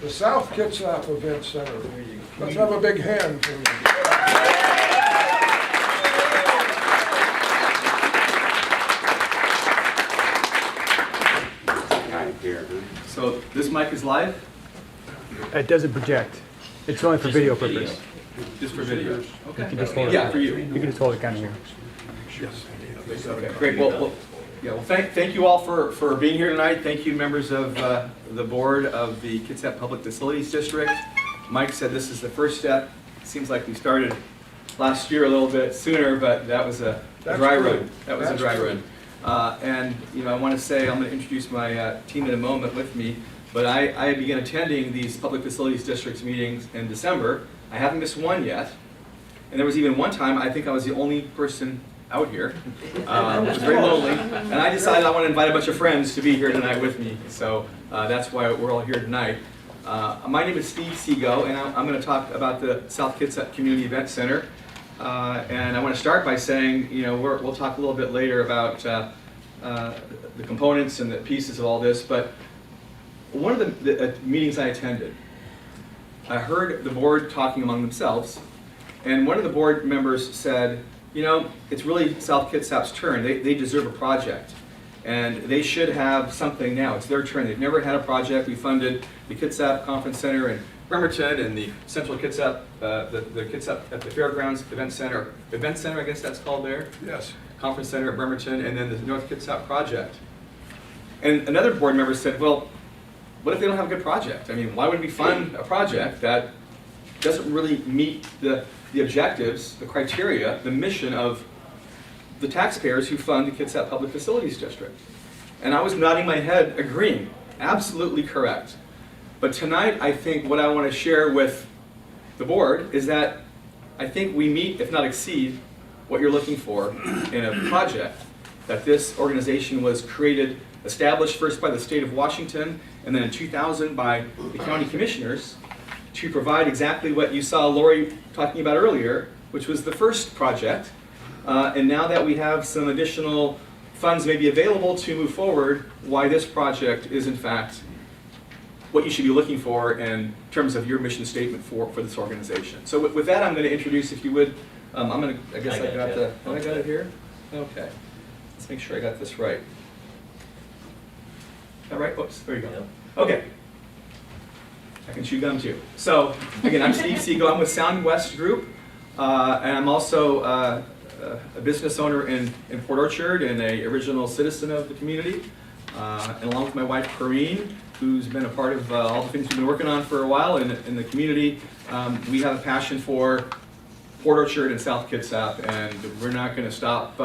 the South Kitsap Event Center. Let's have a big hand for them. So this mic is live? It doesn't project. It's only for video purpose. Just for video? You Okay. can just hold it. Yeah, for you. You can just hold it kind of here. Okay, great. Well, thank you all for being here tonight. Thank you, members of the board of the Kitsap Public Facilities District. Mike said this is the first step. Seems like we started last year a little bit sooner, but that was a dry run. That was a dry run. And I want to say, I'm going to introduce my team in a moment with me, but I began attending these Public Facilities Districts meetings in December. I haven't missed one yet. And there was even one time, I think I was the only person out here. It was very lonely. And I decided I want to invite a bunch of friends to be here tonight with me. So that's why we're all here tonight. My name is Sego, and I'm going to talk about the South Kitsap Community Event Center. And I want to start by saying, we'll talk a little bit later about the components and the pieces of all this, but one of the meetings I attended, I heard the board talking among themselves, and one of the board members said, it's really South Kitsap's turn. They deserve a project, and they should have something now. It's their turn. They've never had a project. We funded the Kitsap Conference Center in Bremerton and the Central Kitsap, the Kitsap at the Fairgrounds Event Center, I guess that's called there? Yes. Conference Center at Bremerton, and then the North Kitsap project. And another board member said, well, what if they don't have a good project? I mean, why would we fund a project that doesn't really meet the objectives, the criteria, the mission of the taxpayers who fund the Kitsap Public Facilities District? And I was nodding my head, agreeing, absolutely correct. But tonight, I think what I want to share with the board is that I think we meet, if not exceed, what you're looking for in a project. That this organization was established first by the state of Washington, and then in 2000 by the county commissioners to provide exactly what you saw Lori talking about earlier, which was the first project. And now that we have some additional funds maybe available to move forward, why this project is in fact what you should be looking for in terms of your mission statement for this organization. So with that, I'm going to introduce, if you would, I guess I got it here? Okay. Let's make sure I got this right. All right, whoops, there you go. Okay. I can chew gum too. So, again, I'm Steve Sego. I'm with Sound West Group, and I'm also a business owner in Port Orchard and an original citizen of the community, and along with my wife, Corrine, who's been a part of all the things we've been working on for a while in the community. We have a passion for Port Orchard and South Kitsap, and we're not going to stop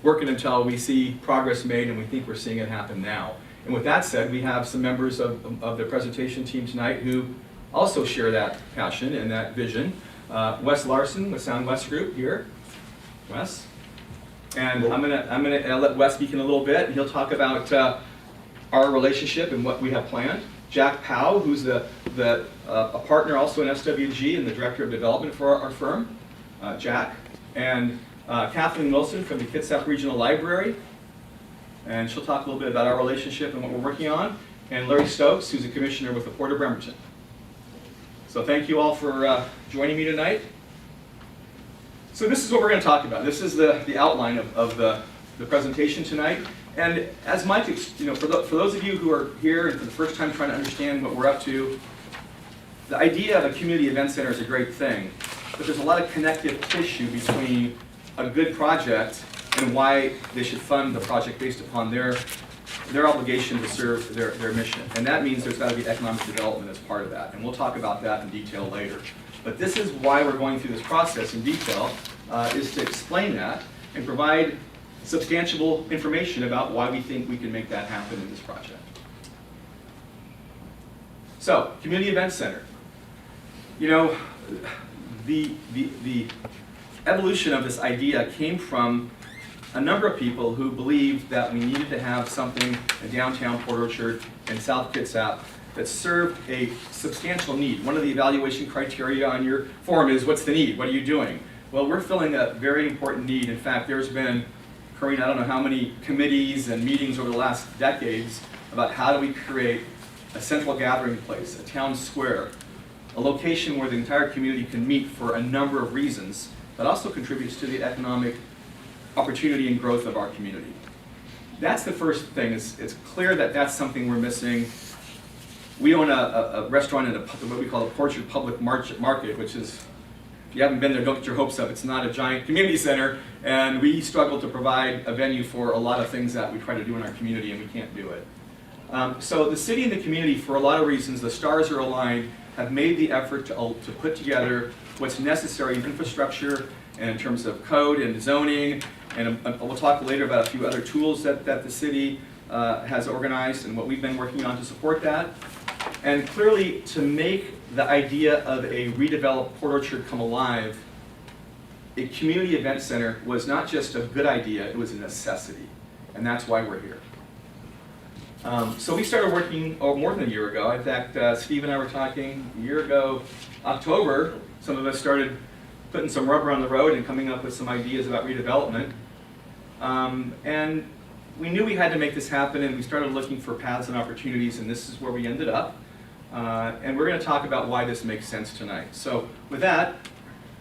working until we see progress made, and we think we're seeing it happen now. And with that said, we have some members of the presentation team tonight who also share that passion and that vision. Wes Larson with Sound West Group here. Wes. And I'm gonna let Wes speak in a little bit, and he'll talk about our relationship and what we have planned. Jack Paauw, who's a partner also in SWG and the director of development for our firm, Jack. And Kathleen Wilson from the Kitsap Regional Library. And she'll talk a little bit about our relationship and what we're working on. And Larry Stokes, who's a commissioner with the Port of Bremerton. So thank you all for joining me tonight. So this is what we're going to talk about. This is the outline of the presentation tonight. And as Mike, for those of you who are here and for the first time trying to understand what we're up to, the idea of a community event center is a great thing. But there's a lot of connective tissue between a good project and why they should fund the project based upon their obligation to serve their mission. And that means there's got to be economic development as part of that. And we'll talk about that in detail later. But this is why we're going through this process in detail, is to explain that and provide substantial information about why we think we can make that happen in this project. So, Community Event Center. The evolution of this idea came from a number of people who believed that we needed to have something in downtown Port Orchard and South Kitsap that served a substantial need. One of the evaluation criteria on your form is, what's the need? What are you doing? Well, we're filling a very important need. In fact, there's been, Corrine, I don't know how many committees and meetings over the last decades about how do we create a central gathering place, a town square, a location where the entire community can meet for a number of reasons, but also contributes to the economic opportunity and growth of our community. That's the first thing. It's clear that that's something we're missing. We own a restaurant in what we call a Orchard Public Market, which is, if you haven't been there, don't get your hopes up. It's not a giant community center, and we struggle to provide a venue for a lot of things that we try to do in our community, and we can't do it. So the city and the community, for a lot of reasons, the stars are aligned, have made the effort to put together what's necessary in infrastructure and in terms of code and zoning, and we'll talk later about a few other tools that the city has organized and what we've been working on to support that. And clearly, to make the idea of a redeveloped Port Orchard come alive, a community event center was not just a good idea, it was a necessity. And that's why we're here. So we started working more than a year ago. In fact, Steve and I were talking a year ago, October, some of us started putting some rubber on the road and coming up with some ideas about redevelopment. And we knew we had to make this happen, and we started looking for paths and opportunities, and this is where we ended up. And we're going to talk about why this makes sense tonight. So with that,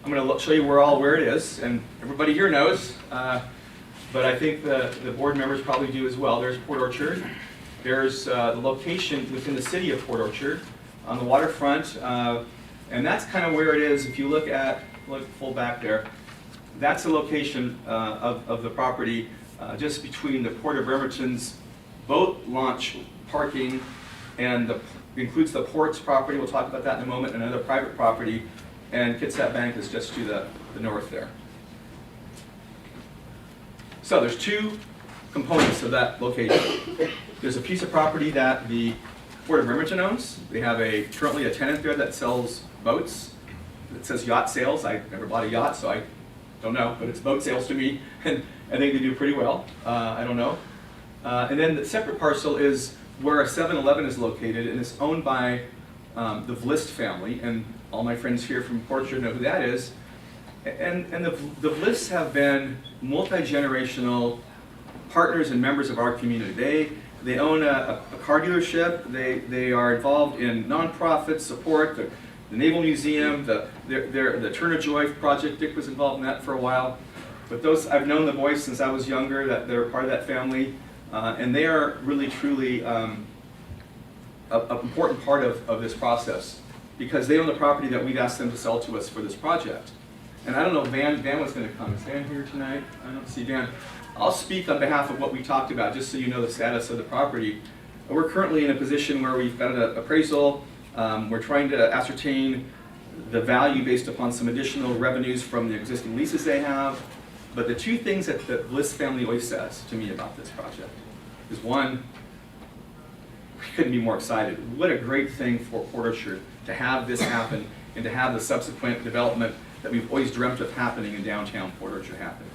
I'm going to show you where it is, and everybody here knows, but I think the board members probably do as well. There's Port Orchard. There's the location within the city of Port Orchard on the waterfront, and that's kind of where it is. If you look full back there, that's the location of the property just between the Port of Bremerton's boat launch parking and includes the port's property. We'll talk about that in a moment, and another private property, and Kitsap Bank is just to the north there. So there's two components of that location. There's a piece of property that the Port of Bremerton owns. They have currently a tenant there that sells boats. It says yacht sales. I never bought a yacht, so I don't know, but it's boat sales to me, and I think they do pretty well. I don't know. And then the separate parcel is where a 7-Eleven is located, and it's owned by the Vlist family, and all my friends here from Port Orchard know who that is. And the Vlists have been multi-generational partners and members of our community. They own a car dealership. They are involved in nonprofit support, the Naval Museum, the Turner Joy project. Dick was involved in that for a while. But I've known the boys since I was younger, that they're part of that family. And they are really, truly an important part of this process, because they own the property that we've asked them to sell to us for this project. And I don't know, Van was going to come. Is Van here tonight? I don't see Van. I'll speak on behalf of what we talked about, just so you know the status of the property. We're currently in a position where we've got an appraisal. We're trying to ascertain the value based upon some additional revenues from the existing leases they have. But the two things that the Bliss family always says to me about this project is, one, we couldn't be more excited. What a great thing for Port Orchard to have this happen and to have the subsequent development that we've always dreamt of happening in downtown Port Orchard happen.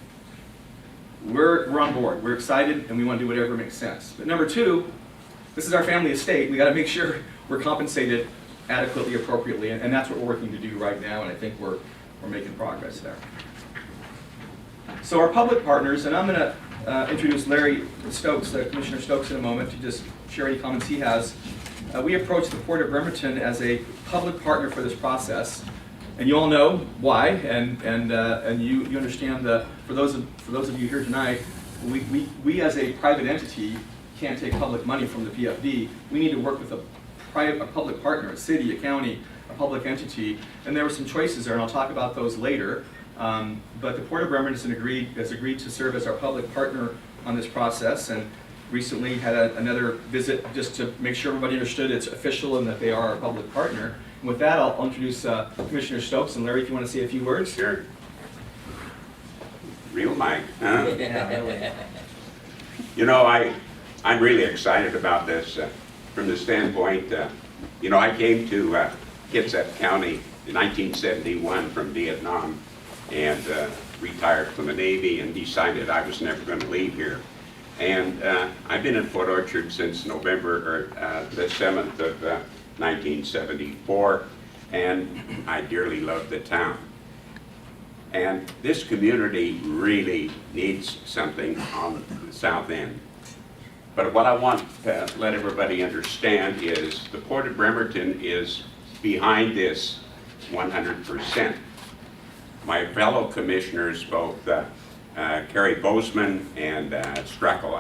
We're on board. We're excited, and we want to do whatever makes sense. But number two, this is our family estate. We got to make sure we're compensated adequately, appropriately, and that's what we're working to do right now, and I think we're making progress there. So our public partners, and I'm going to introduce Larry Stokes, Commissioner Stokes, in a moment to just share any comments he has. We approached the Port of Bremerton as a public partner for this process, and you all know why, and you understand for those of you here tonight, we as a private entity can't take public money from the PFD. We need to work with a public partner, a city, a county, a public entity, and there were some choices there, and I'll talk about those later. But the Port of Bremerton has agreed to serve as our public partner on this process, and recently had another visit just to make sure everybody understood it's official and that they are our public partner. And with that, I'll introduce Commissioner Stokes, and Larry, if you want to say a few words. Sure. Real mic, huh? You know, I'm really excited about this from the standpoint, you know, I came to Kitsap County in 1971 from Vietnam and retired from the Navy and decided I was never going to leave here. And I've been in Port Orchard since November, or the 7th of 1974, and I dearly love the town. And this community really needs something on the south end. But what I want to let everybody understand is the Port of Bremerton is behind this 100%. My fellow commissioners, both Kerry Bozeman and Axel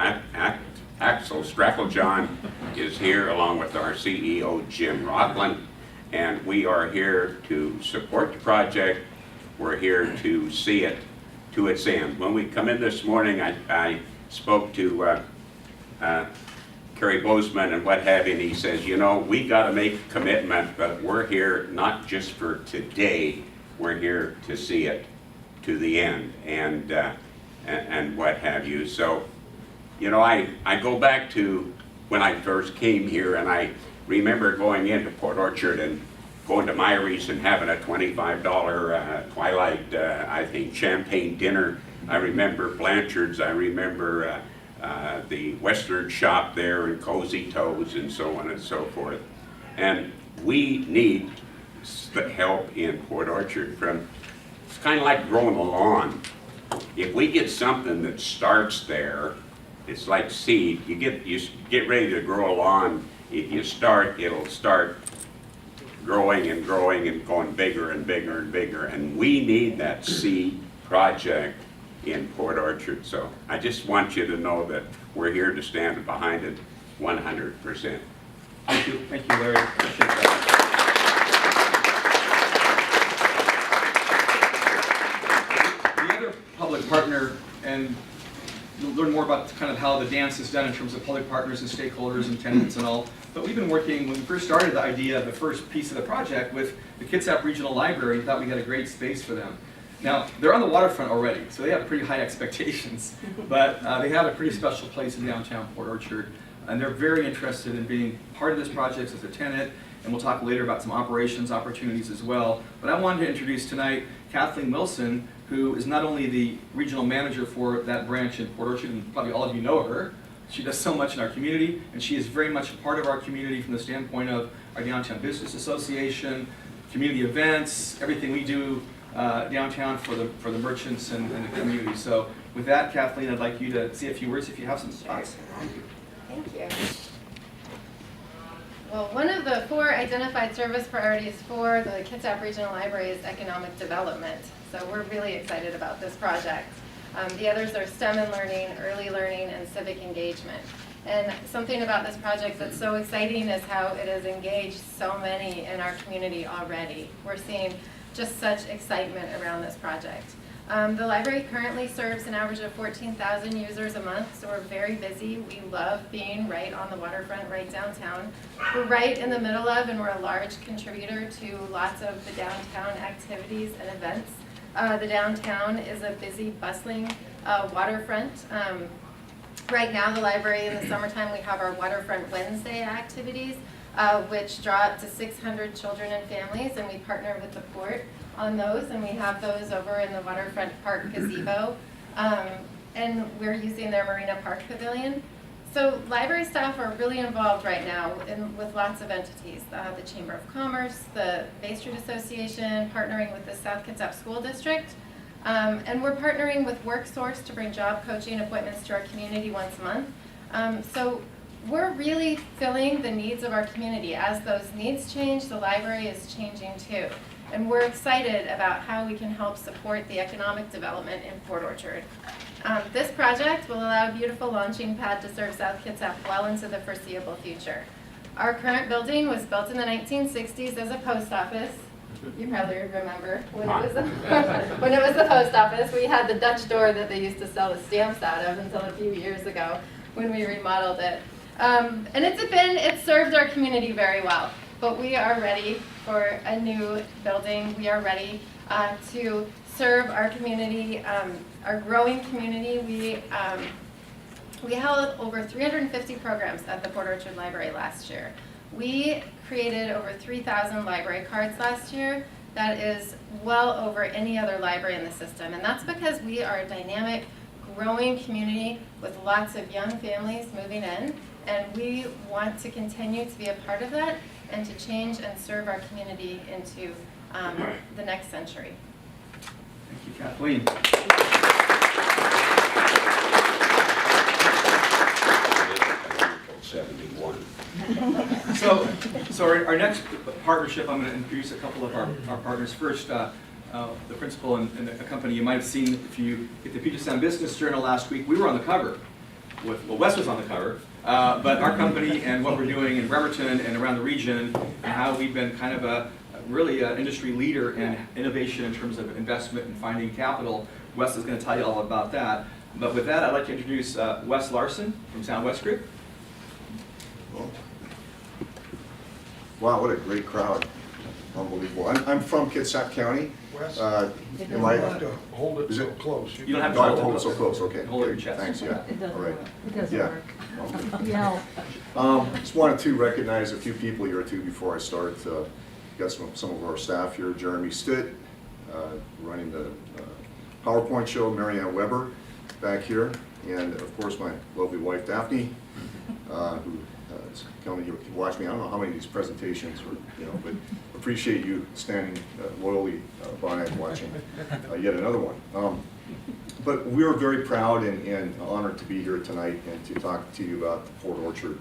Stracklejohn is here, along with our CEO, Jim Rockland, and we are here to support the project. We're here to see it to its end. When we come in this morning, I spoke to Kerry Bozeman and what have you, and he says, you know, we got to make a commitment, but we're here not just for today, we're here to see it to the end, and what have you. So, you know, I go back to when I first came here, and I remember going into Port Orchard and going to Meyer's and having a $25 Twilight, I think, champagne dinner. I remember Blanchard's, I remember the Western shop there and Cozy Toes and so on and so forth. And we need the help in Port Orchard from, it's kind of like growing a lawn. If we get something that starts there, it's like seed. You get ready to grow a lawn. If you start, it'll start growing and growing and going bigger and bigger and bigger. And we need that seed project in Port Orchard. So I just want you to know that we're here to stand behind it 100%. Thank you, Larry. Appreciate that. The other public partner, and you'll learn more about kind of how the dance is done in terms of public partners and stakeholders and tenants and all. But we've been working, when we first started the idea of the first piece of the project with the Kitsap Regional Library, we thought we had a great space for them. Now, they're on the waterfront already, so they have pretty high expectations, but they have a pretty special place in downtown Port Orchard, and they're very interested in being part of this project as a tenant, and we'll talk later about some operations opportunities as well. But I wanted to introduce tonight Kathleen Wilson, who is not only the regional manager for that branch in Port Orchard, and probably all of you know her. She does so much in our community, and she is very much a part of our community from the standpoint of our Downtown Business Association, community events, everything we do downtown for the merchants and the community. So with that, Kathleen, I'd like you to say a few words if you have some thoughts. Thank you. Well, one of the 4 identified service priorities for the Kitsap Regional Library is economic development. So we're really excited about this project. The others are STEM and learning, early learning, and civic engagement. And something about this project that's so exciting is how it has engaged so many in our community already. We're seeing just such excitement around this project. The library currently serves an average of 14,000 users a month, so we're very busy. We love being right on the waterfront, right downtown. We're right in the middle of, and we're a large contributor to lots of the downtown activities and events. The downtown is a busy, bustling waterfront. Right now, the library in the summertime, we have our Waterfront Wednesday activities, which draw up to 600 children and families, and we partner with the port on those, and we have those over in the Waterfront Park gazebo, and we're using their Marina Park Pavilion. So library staff are really involved right now with lots of entities, the Chamber of Commerce, the Bay Street Association, partnering with the South Kitsap School District, and we're partnering with WorkSource to bring job coaching appointments to our community once a month. So we're really filling the needs of our community. As those needs change, the library is changing too. And we're excited about how we can help support the economic development in Port Orchard. This project will allow a beautiful launching pad to serve South Kitsap well into the foreseeable future. Our current building was built in the 1960s as a post office. You probably remember when it was the post office. We had the Dutch door that they used to sell the stamps out of until a few years ago when we remodeled it. And it's served our community very well. But we are ready for a new building. We are ready to serve our community, our growing community. We held over 350 programs at the Port Orchard Library last year. We created over 3,000 library cards last year. That is well over any other library in the system. And that's because we are a dynamic, growing community with lots of young families moving in. And we want to continue to be a part of that and to change and serve our community into the next century. Thank you, Kathleen. 1971. So our next partnership, I'm going to introduce a couple of our partners. First, the principal in a company you might have seen if you get the Puget Sound Business Journal last week. We were on the cover. Well, Wes was on the cover, but our company and what we're doing in Bremerton and around the region, and how we've been kind of a really an industry leader in innovation in terms of investment and finding capital. Wes is going to tell you all about that. But with that, I'd like to introduce Wes Larson from Sound West Group. Wow, what a great crowd. Unbelievable. I'm from Kitsap County. Wes, Am you I- don't have to hold it Is so it- close. You don't have to No, I have to hold it so close, okay. Hold it in Okay, your chest. Thanks, yeah. It doesn't All right. work. It doesn't Yeah. work. Okay. Yeah. Just wanted to recognize a few people here too before I start. Got some of our staff here. Jeremy Stitt, running the PowerPoint show, Marianne Weber back here, and of course my lovely wife Daphne, who is coming here to watch me. I don't know how many of these presentations were, but appreciate you standing loyally by and watching yet another one. But we're very proud and honored to be here tonight and to talk to you about the Port Orchard,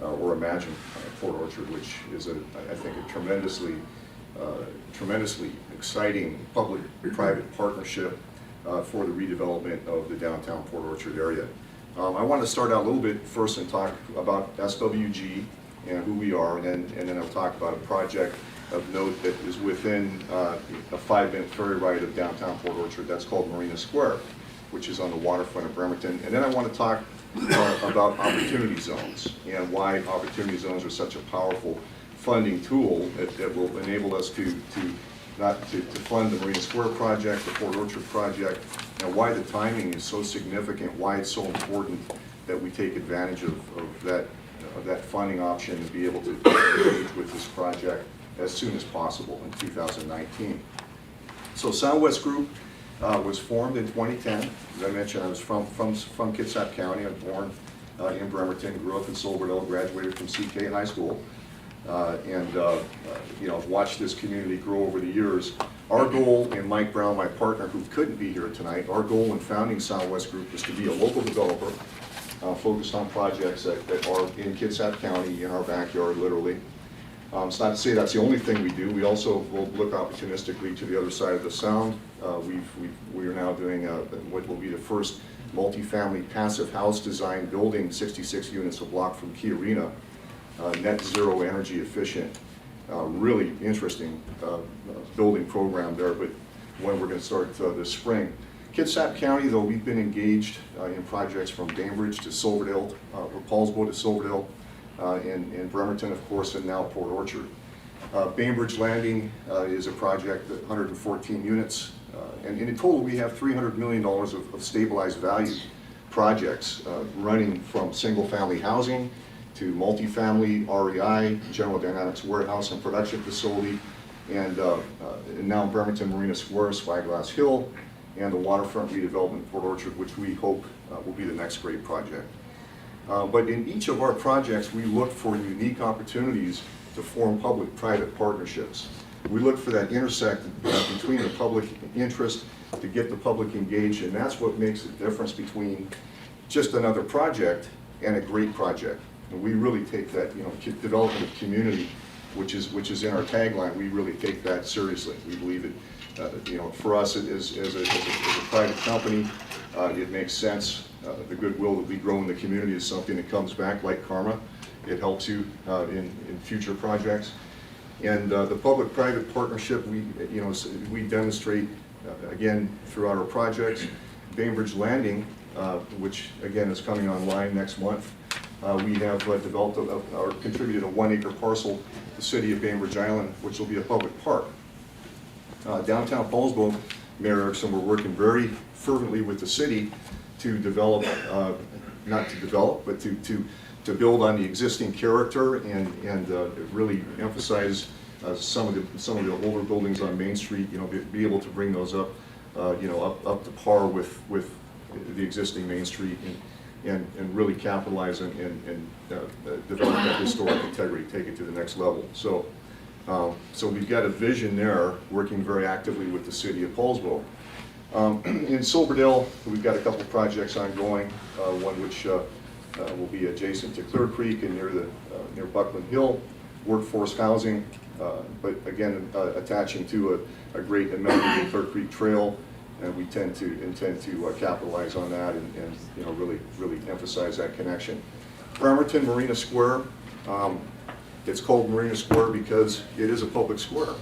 or Imagine Port Orchard, which is, I think, a tremendously exciting public-private partnership for the redevelopment of the downtown Port Orchard area. I want to start out a little bit first and talk about SWG and who we are, and then I'll talk about a project of note that is within a 5-minute ferry ride of downtown Port Orchard. That's called Marina Square, which is on the waterfront of Bremerton. And then I want to talk about opportunity zones and why opportunity zones are such a powerful funding tool that will enable us to fund the Marina Square project, the Port Orchard project, and why the timing is so significant, why it's so important that we take advantage of that funding option and be able to engage with this project as soon as possible in 2019. So Sound West Group was formed in 2010. As I mentioned, I was from Kitsap County. I'm born in Bremerton, grew up in Silverdale, graduated from CK High School, and I've watched this community grow over the years. Our goal, and Mike Brown, my partner, who couldn't be here tonight, our goal in founding Sound West Group was to be a local developer focused on projects that are in Kitsap County, in our backyard, literally. It's not to say that's the only thing we do. We also will look opportunistically to the other side of the Sound. We are now doing what will be the first multifamily passive house design building, 66 units a block from Key Arena, net zero energy efficient. Really interesting building program there, but when we're going to start this spring. Kitsap County, though, we've been engaged in projects from Bainbridge to Silverdale, or Paulsbo to Silverdale, in Bremerton, of course, and now Port Orchard. Bainbridge Landing is a project that 114 units, and in total we have $300 million of stabilized value projects running from single-family housing to multifamily REI, General Dynamics warehouse and production facility, and now Bremerton Marina Square, Spyglass Hill, and the Waterfront redevelopment Port Orchard, which we hope will be the next great project. But in each of our projects, we look for unique opportunities to form public-private partnerships. We look for that intersect between the public interest to get the public engaged, and that's what makes the difference between just another project and a great project. And we really take that, development of community, which is in our tagline. We really take that seriously. We believe it. For us, as a private company, it makes sense. The goodwill that we grow in the community is something that comes back like karma. It helps you in future projects. And the public-private partnership, we demonstrate again throughout our projects. Bainbridge Landing, which again is coming online next month. We have developed or contributed a 1-acre parcel to the city of Bainbridge Island, which will be a public park. Downtown Paulsbo, Mayor Erickson, we're working very fervently with the city to develop, not to develop, but to build on the existing character and really emphasize some of the older buildings on Main Street. Be able to bring those up, up to par with the existing Main Street and really capitalize and develop that historic integrity, take it to the next level. So we've got a vision there, working very actively with the city of Paulsbo. In Silverdale, we've got a couple projects ongoing, one which will be adjacent to Clear Creek and near Buckland Hill, workforce housing, but again, attaching to a great amenity in Clear Creek Trail, and we intend to capitalize on that and you know, really emphasize that connection. Bremerton Marina Square, it's called Marina Square because it is a public square.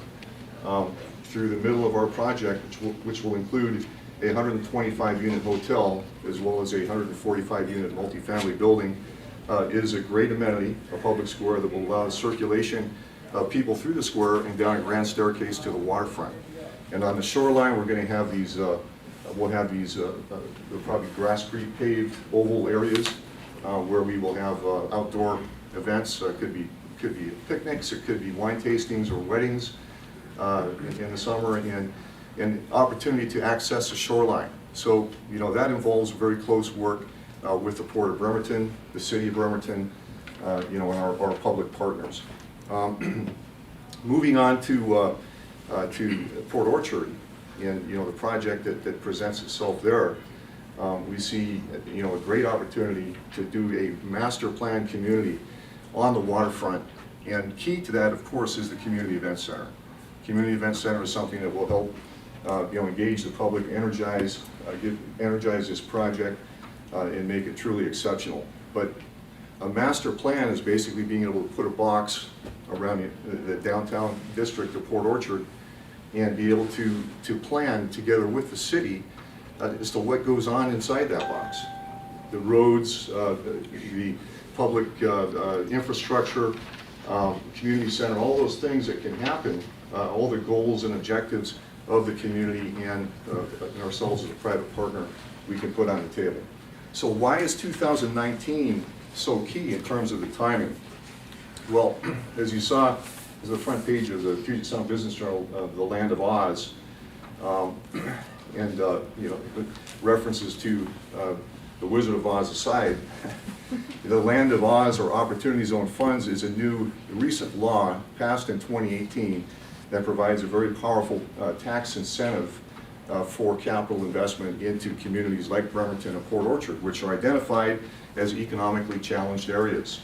Through the middle of our project, which will include a 125-unit hotel as well as a 145-unit multifamily building, it is a great amenity, a public square that will allow circulation of people through the square and down a grand staircase to the waterfront. And on the shoreline, we're going to have these, we'll have these, they're probably grass-creek paved oval areas where we will have outdoor events. Could be picnics, it could be wine tastings or weddings in the summer, and opportunity to access the shoreline. So, you know, that involves very close work with the Port of Bremerton, the City of Bremerton, you know, and our public partners. Moving on to Port Orchard, and you know, the project that presents itself there, we see, you know, a great opportunity to do a master plan community on the waterfront, and key to that, of course, is the Community Event Center. Community Event Center is something that will help you know, engage the public, energize this project, and make it truly exceptional. But a master plan is basically being able to put a box around the downtown district of Port Orchard and be able to plan together with the city as to what goes on inside that box. The roads, the public infrastructure, community center, all those things that can happen, all the goals and objectives of the community and ourselves as a private partner we can put on the table. So why is 2019 so key in terms of the timing? Well, as you saw, is the front page of the Puget Sound Business Journal, The Land of Oz, and you know, references to the Wizard of Oz aside, the Land of Oz, or Opportunity Zone funds, is a new recent law passed in 2018 that provides a very powerful tax incentive for capital investment into communities like Bremerton and Port Orchard, which are identified as economically challenged areas.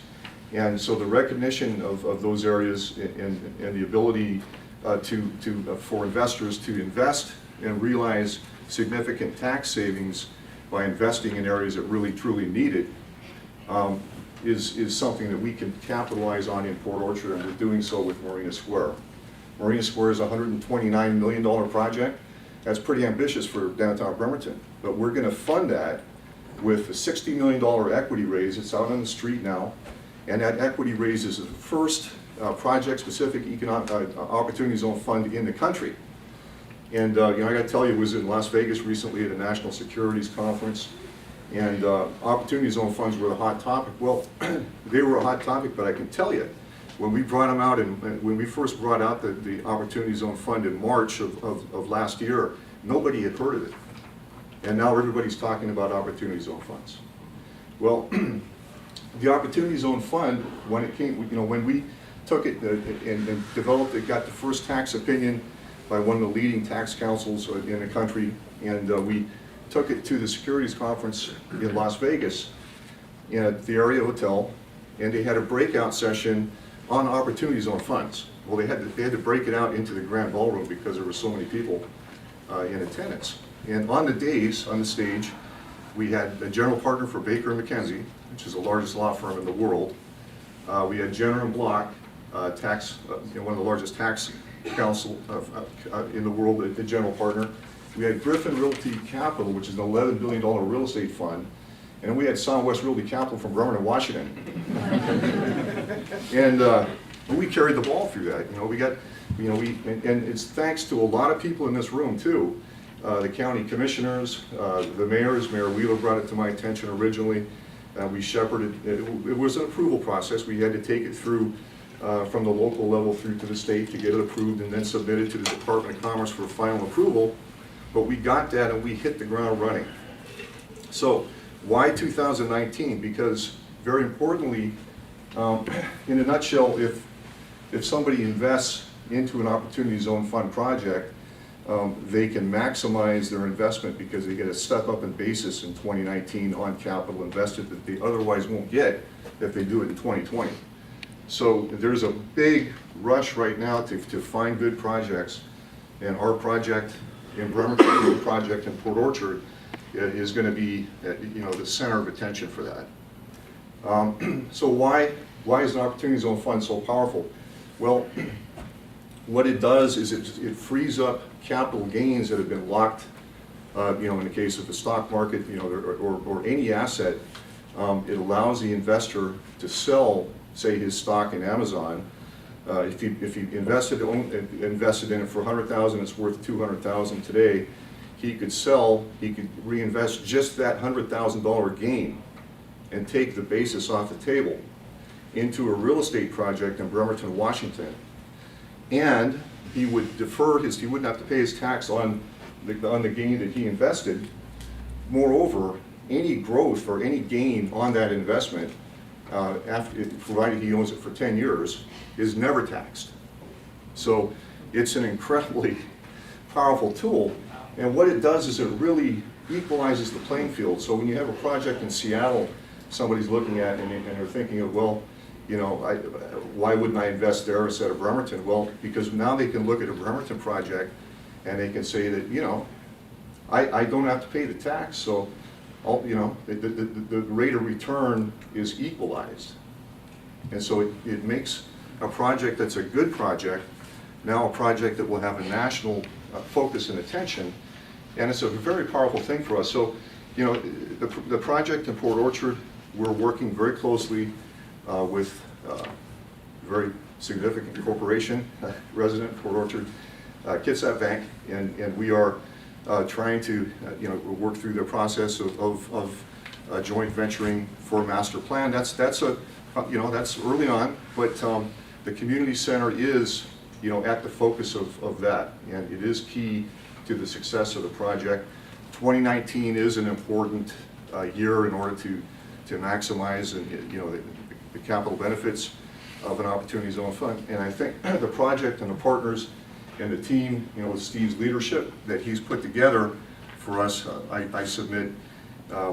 And so the recognition of those areas and the ability for investors to invest and realize significant tax savings by investing in areas that really truly need it is something that we can capitalize on in Port Orchard, and we're doing so with Marina Square. Marina Square is a $129 million project. That's pretty ambitious for downtown Bremerton, but we're going to fund that with a $60 million equity raise. It's out on the street now, and that equity raise is the first project-specific economic opportunity zone fund in the country. And you know, I got to tell you, I was in Las Vegas recently at a national securities conference, and opportunity zone funds were the hot topic. Well, they were a hot topic, but I can tell you, when we brought them out, and when we first brought out the Opportunity Zone Fund in March of last year, nobody had heard of it. And now everybody's talking about Opportunity Zone funds. Well, the Opportunity Zone Fund, when it came, you know, when we took it and developed it, got the first tax opinion by one of the leading tax councils in the country, and we took it to the securities conference in Las Vegas at the Area Hotel, and they had a breakout session on Opportunity Zone funds. Well, they had to break it out into the grand ballroom because there were so many people in attendance. And on the stage, we had a general partner for Baker & McKenzie, which is the largest law firm in the world. We had Jenner & Block, one of the largest tax counsel in the world, the general partner. We had Griffin Realty Capital, which is an $11 billion real estate fund. And we had Southwest Realty Capital from Bremerton, Washington. And we carried the ball through that. You know, we got, you know, and it's thanks to a lot of people in this room too. The county commissioners, the mayors, Mayor Wheeler brought it to my attention originally. We shepherded, it was an approval process. We had to take it through from the local level through to the state to get it approved and then submit it to the Department of Commerce for final approval. But we got that and we hit the ground running. So why 2019? Because very importantly, in a nutshell, if somebody invests into an Opportunity Zone Fund project, they can maximize their investment because they get a step up in basis in 2019 on capital invested that they otherwise won't get if they do it in 2020. So there's a big rush right now to find good projects, and our project in Bremerton, the project in Port Orchard, is going to be the center of attention for that. So why is an Opportunity Zone Fund so powerful? Well, what it does is it frees up capital gains that have been locked, in the case of the stock market, or any asset. It allows the investor to sell, say, his stock in Amazon. If he invested in it for $100,000, it's worth $200,000 today. He could reinvest just that $100,000 gain and take the basis off the table into a real estate project in Bremerton, Washington. And he would defer he wouldn't have to pay his tax on the gain that he invested. Moreover, any growth or any gain on that investment, provided he owns it for 10 years, is never taxed. So it's an incredibly powerful tool. And what it does is it really equalizes the playing field. So when you have a project in Seattle, somebody's looking at and they're thinking of, well, why wouldn't I invest there instead of Bremerton? Well, because now they can look at a Bremerton project and they can say that, I don't have to pay the tax, so the rate of return is equalized. And so it makes a project that's a good project now a project that will have a national focus and attention, and it's a very powerful thing for us. So, the project in Port Orchard, we're working very closely with a very significant corporation, resident in Port Orchard, Kitsap Bank, and we are trying to work through the process of joint venturing for a master plan. That's early on, but the community center is at the focus of that, and it is key to the success of the project. 2019 is an important year in order to maximize the capital benefits of an Opportunity Zone Fund. And I think the project and the partners and the team, with Steve's leadership that he's put together for us, I submit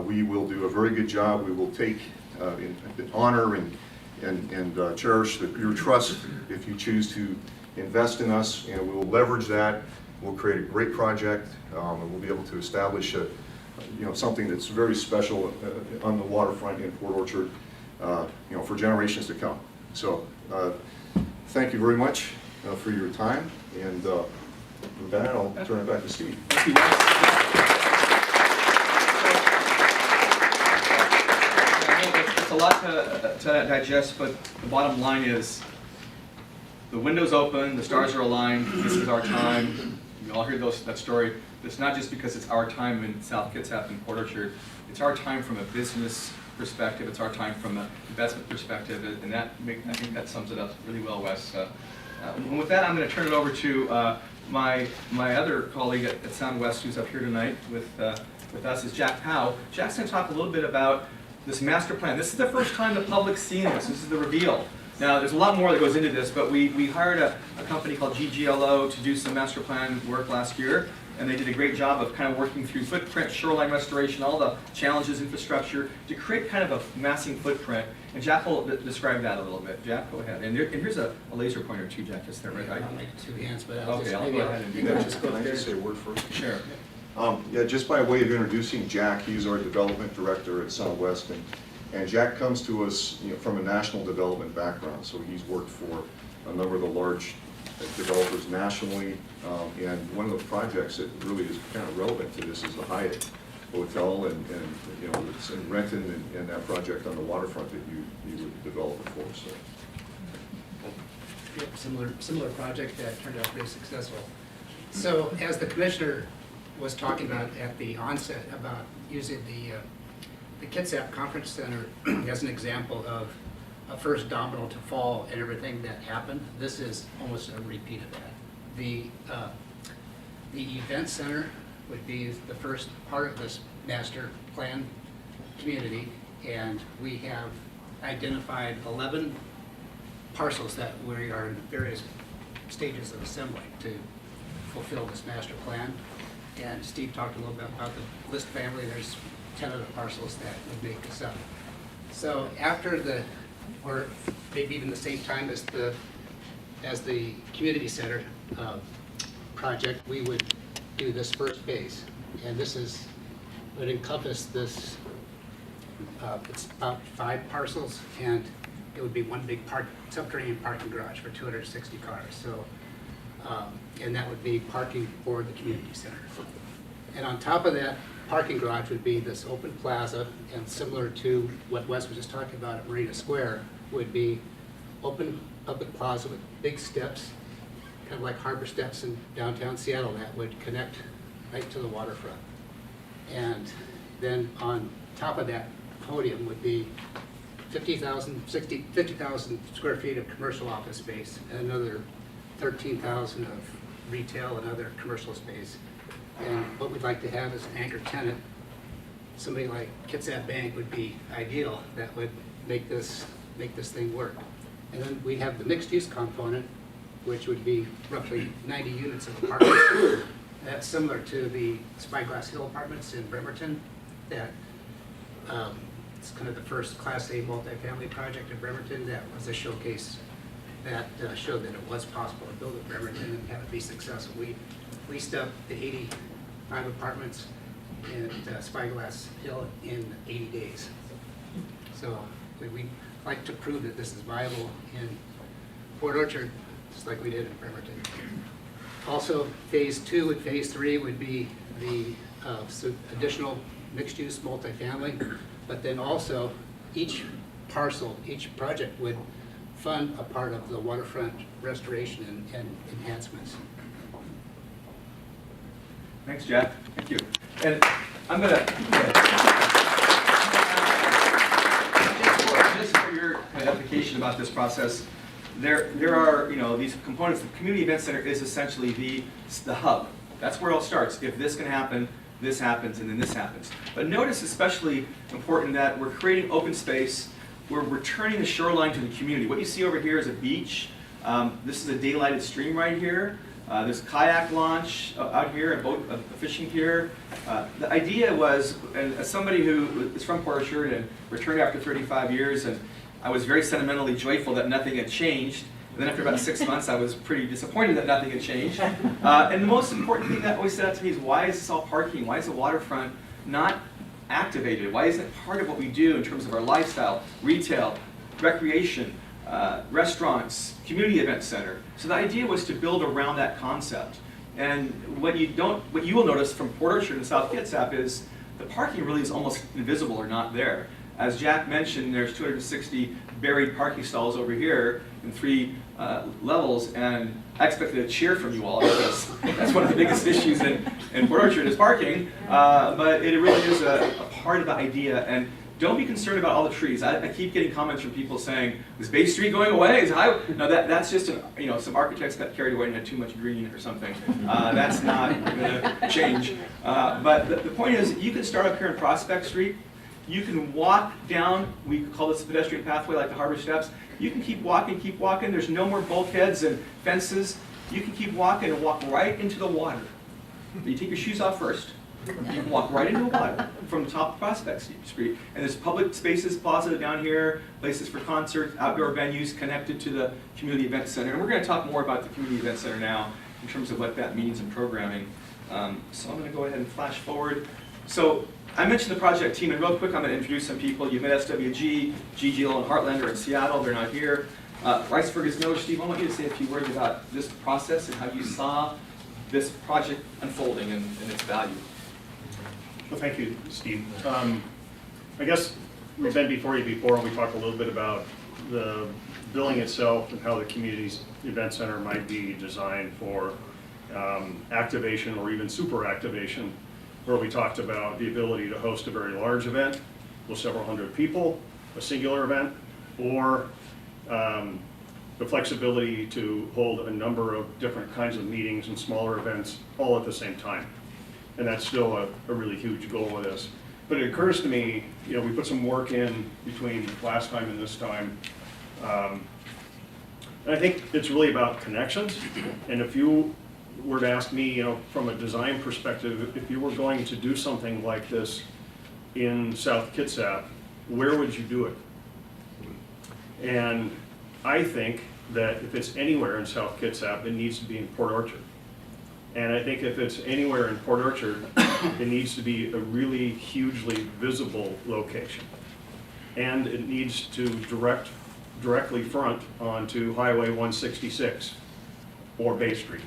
we will do a very good job. We will take in honor and cherish your trust if you choose to invest in us, and we will leverage that. We'll create a great project, and we'll be able to establish something that's very special on the waterfront in Port Orchard, for generations to come. So, thank you very much for your time, and with that, I'll turn it back to Steve. Thank you, guys. It's a lot to digest, but the bottom line is the window's open, the stars are aligned, this is our time. We all hear that story. It's not just because it's our time in South Kitsap and Port Orchard. It's our time from a business perspective. It's our time from an investment perspective, and I think that sums it up really well, Wes. And with that, I'm going to turn it over to my other colleague at Sound West, who's up here tonight with us, is Jack Paauw. Jack's going to talk a little bit about this master plan. This is the first time the public's seen this. This is the reveal. Now, there's a lot more that goes into this, but we hired a company called GGLO to do some master plan work last year, and they did a great job of kind of working through footprint, shoreline restoration, all the challenges, infrastructure, to create kind of a massing footprint. And Jack will describe that a little bit. Jack, go ahead. And here's a laser pointer too, Jack, just there, right? I'll make 2 hands, but I'll go ahead and do that. Can I just say a word first? Sure. Yeah, just by way of introducing Jack, he's our development director at Sound West, and Jack comes to us from a national development background, so he's worked for a number of the large developers nationally, and one of the projects that really is kind of relevant to this is the Hyatt Hotel, and it's in Renton, and that project on the waterfront that you would develop it for. So. Yep, similar project that turned out pretty successful. So as the commissioner was talking about at the onset about using the Kitsap Conference Center as an example of a first domino to fall and everything that happened, this is almost a repeat of that. The event center would be the first part of this master plan community, and we have identified 11 parcels that we are in various stages of assembling to fulfill this master plan. And Steve talked a little bit about the list family. There's 10 other parcels that would make this up. So after the, or maybe even the same time as the community center project, we would do this first phase. And this would encompass this, it's about 5 parcels, and it would be one big subterranean parking garage for 260 cars. So, and that would be parking for the community center. And on top of that parking garage would be this open plaza, and similar to what Wes was just talking about at Marina Square, would be open public plaza with big steps, kind of like harbor steps in downtown Seattle, that would connect right to the waterfront. And then on top of that podium would be 50,000 square feet of commercial office space, and another 13,000 of retail and other commercial space. And what we'd like to have is an anchor tenant. Somebody like Kitsap Bank would be ideal. That would make this thing work. And then we'd have the mixed-use component, which would be roughly 90 units of apartments. That's similar to the Spyglass Hill apartments in Bremerton. That it's kind of the first Class A multifamily project in Bremerton. That was a showcase that showed that it was possible to build in Bremerton and have it be successful. We leased up the 85 apartments in Spyglass Hill in 80 days. So we like to prove that this is viable in Port Orchard, just like we did in Bremerton. Also, phase 2 and phase 3 would be the additional mixed-use multifamily, but then also each parcel, each project would fund a part of the waterfront restoration and enhancements. Thanks, Jack. Thank you. And I'm gonna, just for your kind of edification about this process, there are, these components. The community event center is essentially the hub. That's where it all starts. If this can happen, this happens, and then this happens. But notice, especially important, that we're creating open space. We're returning the shoreline to the community. What you see over here is a beach. This is a daylighted stream right here. There's a kayak launch out here, a fishing pier. The idea was, and as somebody who is from Port Orchard and returned after 35 years, and I was very sentimentally joyful that nothing had changed. And then after about 6 months, I was pretty disappointed that nothing had changed. And the most important thing that always stood out to me is, why is this all parking? Why is the waterfront not activated? Why isn't it part of what we do in terms of our lifestyle, retail, recreation, restaurants, community event center? So the idea was to build around that concept. And what you will notice from Port Orchard and South Kitsap is the parking really is almost invisible or not there. As Jack mentioned, there's 260 buried parking stalls over here in 3 levels, and I expected a cheer from you all, because that's one of the biggest issues in Port Orchard is parking, but it really is a part of the idea. And don't be concerned about all the trees. I keep getting comments from people saying, is Bay Street going away? No, that's just some architects got carried away and had too much green or something. That's not going to change. But the point is, you can start up here in Prospect Street. You can walk down, we call this a pedestrian pathway like the Harbor Steps. You can keep walking, there's no more bulkheads and fences. You can keep walking and walk right into the water. You take your shoes off first. You can walk right into the water from the top of Prospect Street. And there's public spaces, plaza down here, places for concerts, outdoor venues connected to the community event center. And we're going to talk more about the community event center now in terms of what that means in programming. So I'm going to go ahead and flash forward. So I mentioned the project team, and real quick I'm going to introduce some people. You've met SWG, GGL and Heartland are in Seattle, they're not here. Riceburg is Miller. Steve, I want you to say a few words about this process and how you saw this project unfolding and its value. Well, thank you, Steve. I guess we've been before you before, and we talked a little bit about the building itself and how the community event center might be designed for activation or even super activation, where we talked about the ability to host a very large event with several hundred people, a singular event, or the flexibility to hold a number of different kinds of meetings and smaller events all at the same time. And that's still a really huge goal of this. But it occurs to me, we put some work in between last time and this time. And I think it's really about connections. And if you were to ask me, you know, from a design perspective, if you were going to do something like this in South Kitsap, where would you do it? And I think that if it's anywhere in South Kitsap, it needs to be in Port Orchard. And I think if it's anywhere in Port Orchard, it needs to be a really hugely visible location. And it needs to directly front onto Highway 166 or Bay Street.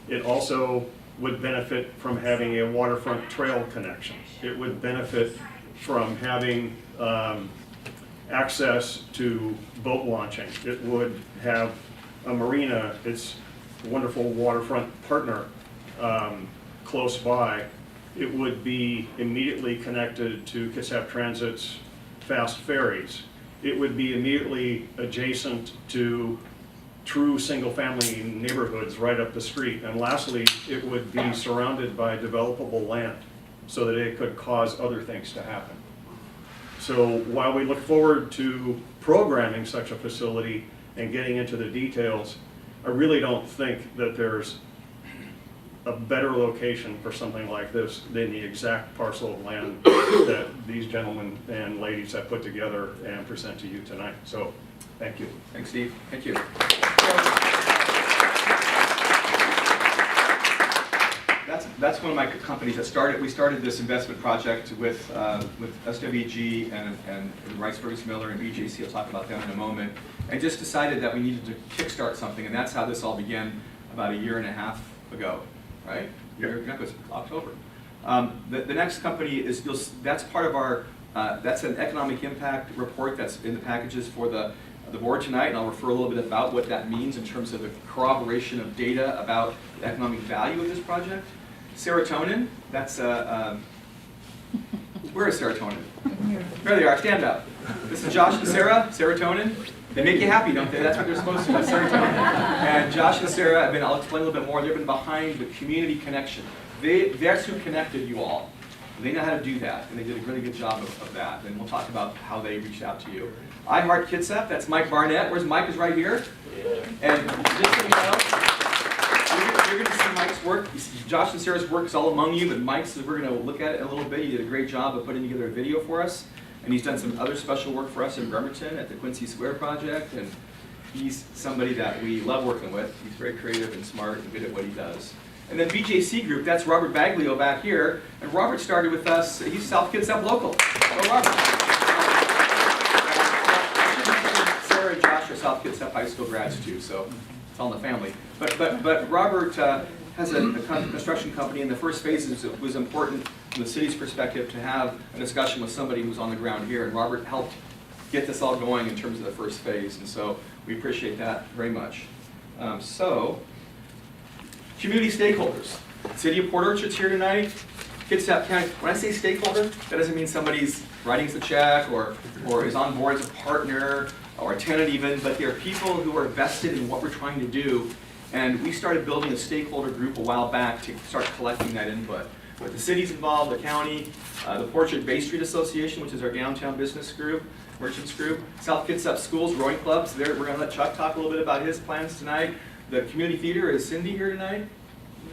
It also would benefit from having a waterfront trail connection. It would benefit from having access to boat launching. It would have a marina, its wonderful waterfront partner close by. It would be immediately connected to Kitsap Transit's fast ferries. It would be immediately adjacent to true single-family neighborhoods right up the street. And lastly, it would be surrounded by developable land so that it could cause other things to happen. So while we look forward to programming such a facility and getting into the details, I really don't think that there's a better location for something like this than the exact parcel of land that these gentlemen and ladies have put together and present to you tonight. So, thank you. Thanks, Steve. Thank you. That's one of my companies that started. We started this investment project with SWG and Rice Fergus Miller and BJC. I'll talk about them in a moment. And just decided that we needed to kickstart something, and that's how this all began about a year and a half ago, right? It was October. The next company is that's part of our that's an economic impact report that's in the packages for the board tonight, and I'll refer a little bit about what that means in terms of the corroboration of data about the economic value of this project. Serotonin, that's where is serotonin? There they are, stand up. This is Josh and Sarah, serotonin. They make you happy, don't they? That's what they're supposed to do, serotonin. And Josh and Sarah have been, I'll explain a little bit more, they've been behind the community connection. That's who connected you all. They know how to do that, and they did a really good job of that. And we'll talk about how they reached out to you. I Heart Kitsap, that's Mike Barnett. Where's Mike? Is right here. And just so you know, you're going to see Mike's work. Josh and Sarah's work is all among you, but Mike's, we're going to look at it in a little bit. He did a great job of putting together a video for us. And he's done some other special work for us in Bremerton at the Quincy Square Project. And he's somebody that we love working with. He's very creative and smart and good at what he does. And then BJC Group, that's Robert Baglio back here. And Robert started with us, he's South Kitsap local. So Robert. Sarah and Josh are South Kitsap High School grads too, so it's all in the family. But Robert has a construction company, and the first phase was important from the city's perspective to have a discussion with somebody who's on the ground here, and Robert helped get this all going in terms of the first phase, and so we appreciate that very much. Community stakeholders. City of Port Orchard's here tonight. Kitsap County. When I say stakeholder, that doesn't mean somebody's writing the check or is on board as a partner or a tenant even, but they're people who are vested in what we're trying to do. And we started building a stakeholder group a while back to start collecting that input. With the cities involved, the county, the Port Orchard Bay Street Association, which is our downtown business group, merchants group, South Kitsap Schools, rowing clubs. We're going to let Chuck talk a little bit about his plans tonight. The community theater, is Cindy here tonight?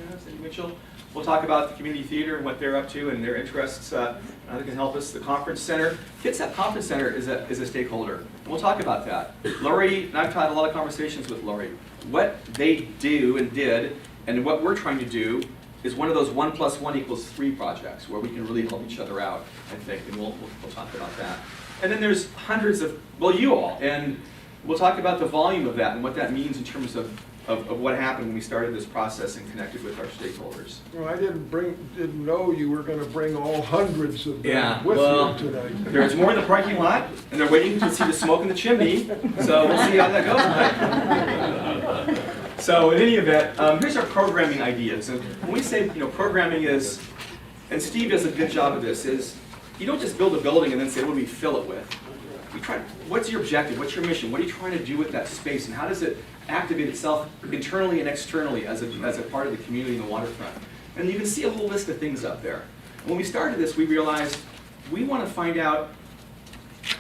Yeah, Cindy Mitchell. We'll talk about the community theater and what they're up to and their interests. They can help us. The conference center. Kitsap Conference Center is a stakeholder. And we'll talk about that. Lori, and I've had a lot of conversations with Lori. What they do and did, and what we're trying to do, is one of those 1 + 1 = 3 projects where we can really help each other out, I think, and we'll talk about that. And then there's hundreds of, well, you all, and we'll talk about the volume of that and what that means in terms of what happened when we started this process and connected with our stakeholders. Well, I didn't know you were gonna bring all hundreds of them with you tonight. There's more in the parking lot, and they're waiting to see the smoke in the chimney, so we'll see how that goes. So in any event, here's our programming ideas. And when we say, programming is, and Steve does a good job of this, is you don't just build a building and then say, what do we fill it with? What's your objective? What's your mission? What are you trying to do with that space? And how does it activate itself internally and externally as a part of the community in the waterfront? And you can see a whole list of things up there. When we started this, we realized we want to find out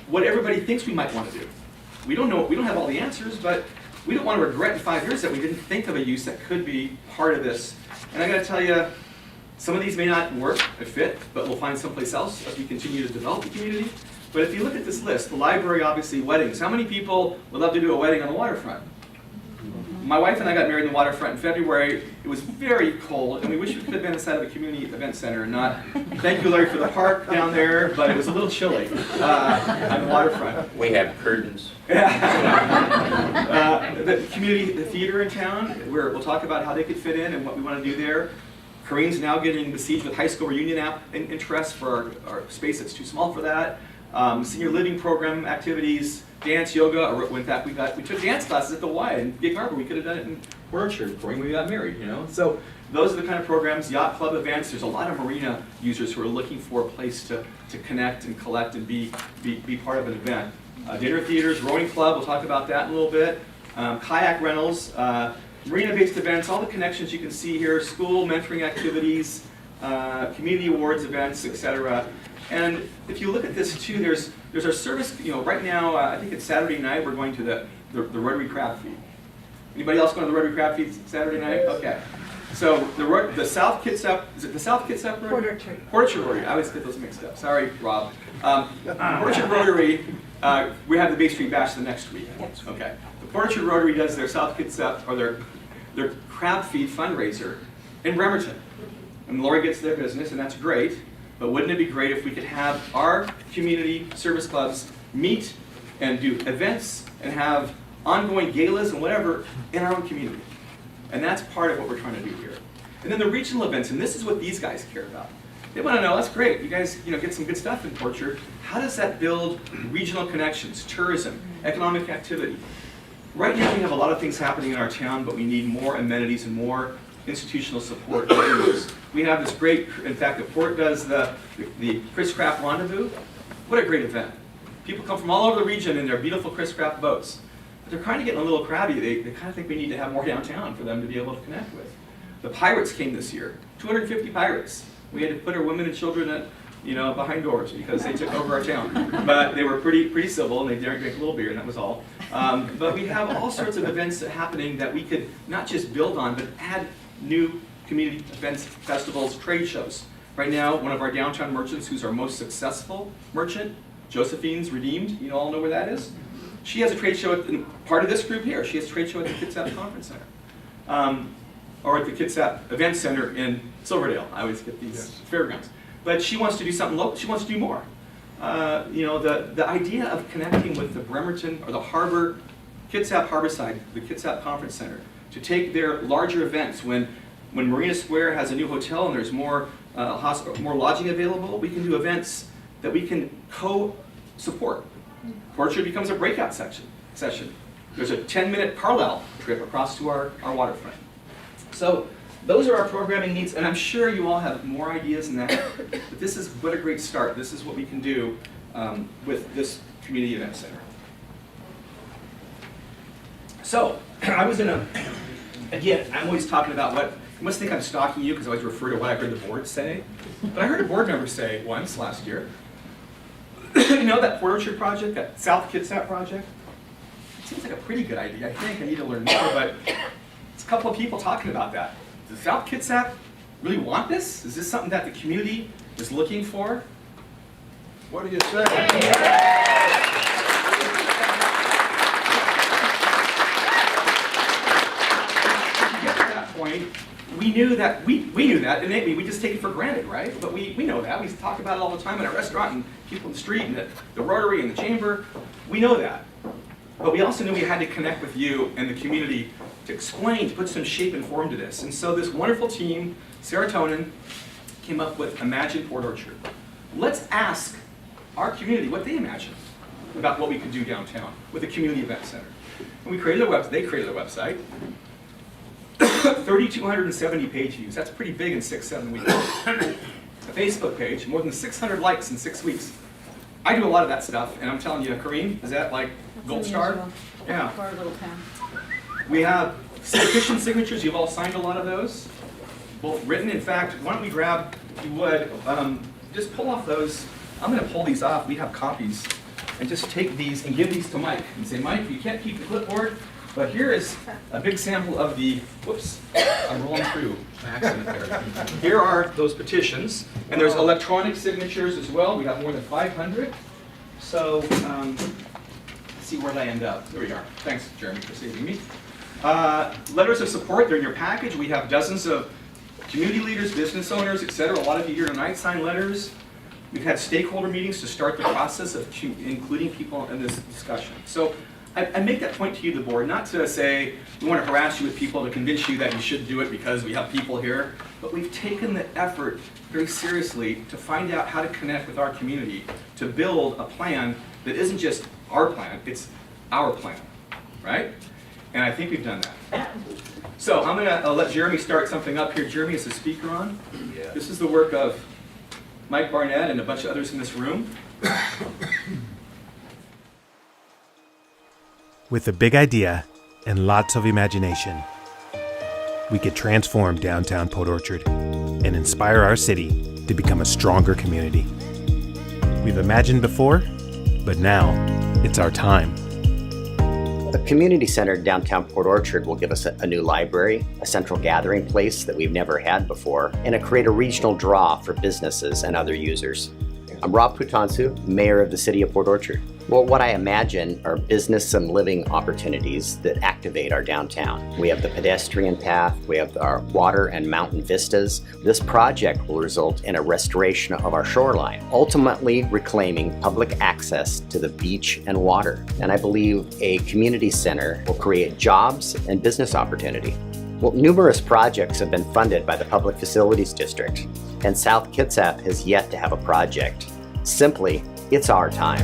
what everybody thinks we might want to do. We don't know, we don't have all the answers, but we don't want to regret in 5 years that we didn't think of a use that could be part of this. And I got to tell you, some of these may not work or fit, but we'll find someplace else as we continue to develop the community. But if you look at this list, the library, obviously, weddings. How many people would love to do a wedding on the waterfront? My wife and I got married in the waterfront in February. It was very cold, and we wish we could have been inside of a community event center and not, thank you, Larry, for the park down there, but it was a little chilly on the waterfront. We have curtains. The community the theater in town, we'll talk about how they could fit in and what we want to do there. Corinne's now getting besieged with high school reunion interest for our space that's too small for that. Senior living program activities, dance, yoga. In fact, we took dance classes at the Y in Gig Harbor. We could have done it in Port Orchard before we got married, you know. So those are the kind of programs, yacht club events. There's a lot of marina users who are looking for a place to connect and collect and be part of an event. Dinner theaters, rowing club, we'll talk about that in a little bit. Kayak rentals, marina-based events, all the connections you can see here, school mentoring activities, community awards events, etc. And if you look at this too, there's our service, you know, right now, I think it's Saturday night, we're going to the Rotary Crab Feed. Anybody else going to the Rotary Crab Feed Saturday night? Okay. So the South Kitsap, is it the South Kitsap Rotary? Port Orchard. Port Orchard Rotary, I always get those mixed up. Sorry, Rob. Port Orchard Rotary, we have the Bay Street Bash the next week. Okay. The Port Orchard Rotary does their South Kitsap, or their Crab Feed fundraiser in Bremerton. And Lori gets their business, and that's great. But wouldn't it be great if we could have our community service clubs meet and do events and have ongoing galas and whatever in our own community? And that's part of what we're trying to do here. And then the regional events, and this is what these guys care about. They want to know, that's great, you guys get some good stuff in Port Orchard. How does that build regional connections, tourism, economic activity? Right now we have a lot of things happening in our town, but we need more amenities and more institutional support. We have this great, in fact, the port does the Chris Craft Rendezvous. What a great event. People come from all over the region in their beautiful Chris Craft boats. But they're kind of getting a little crabby. They kind of think we need to have more downtown for them to be able to connect with. The pirates came this year, 250 pirates. We had to put our women and children at, behind doors because they took over our town. But they were pretty civil, and they dared drink a little beer, and that was all. But we have all sorts of events happening that we could not just build on, but add new community events, festivals, trade shows. Right now, one of our downtown merchants, who's our most successful merchant, Josephine's Redeemed, you all know where that is? She has a trade show, part of this group here, she has a trade show at the Kitsap Conference Center. Or at the Kitsap Event Center in Silverdale. I always get these fairgrounds. But she wants to do something local, she wants to do more. The idea of connecting with the Bremerton, or the Harbor, Kitsap Harborside, the Kitsap Conference Center, to take their larger events. When Marina Square has a new hotel and there's more lodging available, we can do events that we can co-support. Port Orchard becomes a breakout session. There's a 10-minute Carlisle trip across to our waterfront. So those are our programming needs, and I'm sure you all have more ideas than that, but this is what a great start. This is what we can do with this community event center. So, I was again, I'm always talking about you must think I'm stalking you because I always refer to what I heard the board say. But I heard a board member say once last year, that Port Orchard project, that South Kitsap project, it seems like a pretty good idea. I think I need to learn more, but it's a couple of people talking about that. Does South Kitsap really want this? Is this something that the community is looking for? What do you say? Point, we knew that, innately, we just take it for granted, right? But we know that. We talk about it all the time in a restaurant and people in the street and the Rotary and the Chamber. We know that. But we also knew we had to connect with you and the community to explain, to put some shape and form to this. And so this wonderful team, Serotonin, came up with Imagine Port Orchard. Let's ask our community what they imagine about what we could do downtown with a community event center. And we created they created a website. 3,270 page views. That's pretty big in 6-7 weeks. A Facebook page, more than 600 likes in 6 weeks. I do a lot of that stuff, and I'm telling you, Kareem, is that like gold star? Yeah. For a little town. We have petition signatures. You've all signed a lot of those, both written. In fact, why don't we grab, if you would, just pull off those. I'm going to pull these off. We have copies, and just take these and give these to Mike and say, Mike, you can't keep the clipboard. But here is a big sample of the, whoops, I'm rolling through, an accident there. Here are those petitions, and there's electronic signatures as well. We got more than 500. So, let's see where they end up. There we are. Thanks, Jeremy, for saving me. Letters of support, they're in your package. We have dozens of community leaders, business owners, et cetera. A lot of you here tonight signed letters. We've had stakeholder meetings to start the process of including people in this discussion. So I make that point to you, the board, not to say we want to harass you with people to convince you that you should do it because we have people here, but we've taken the effort very seriously to find out how to connect with our community, to build a plan that isn't just our plan, it's our plan, right? And I think we've done that. So I'm going to let Jeremy start something up here. Jeremy is the speaker on. Yeah. This is the work of Mike Barnett and a bunch of others in this room. With a big idea and lots of imagination, we could transform downtown Port Orchard and inspire our city to become a stronger community. We've imagined before, but now it's our time. A community center downtown Port Orchard will give us a new library, a central gathering place that we've never had before, and create a regional draw for businesses and other users. I'm Rob Putansu, Mayor of the City of Port Orchard. Well, what I imagine are business and living opportunities that activate our downtown. We have the pedestrian path, we have our water and mountain vistas. This project will result in a restoration of our shoreline, ultimately reclaiming public access to the beach and water. And I believe a community center will create jobs and business opportunity. Well, numerous projects have been funded by the Public Facilities District, and South Kitsap has yet to have a project. Simply, it's our time.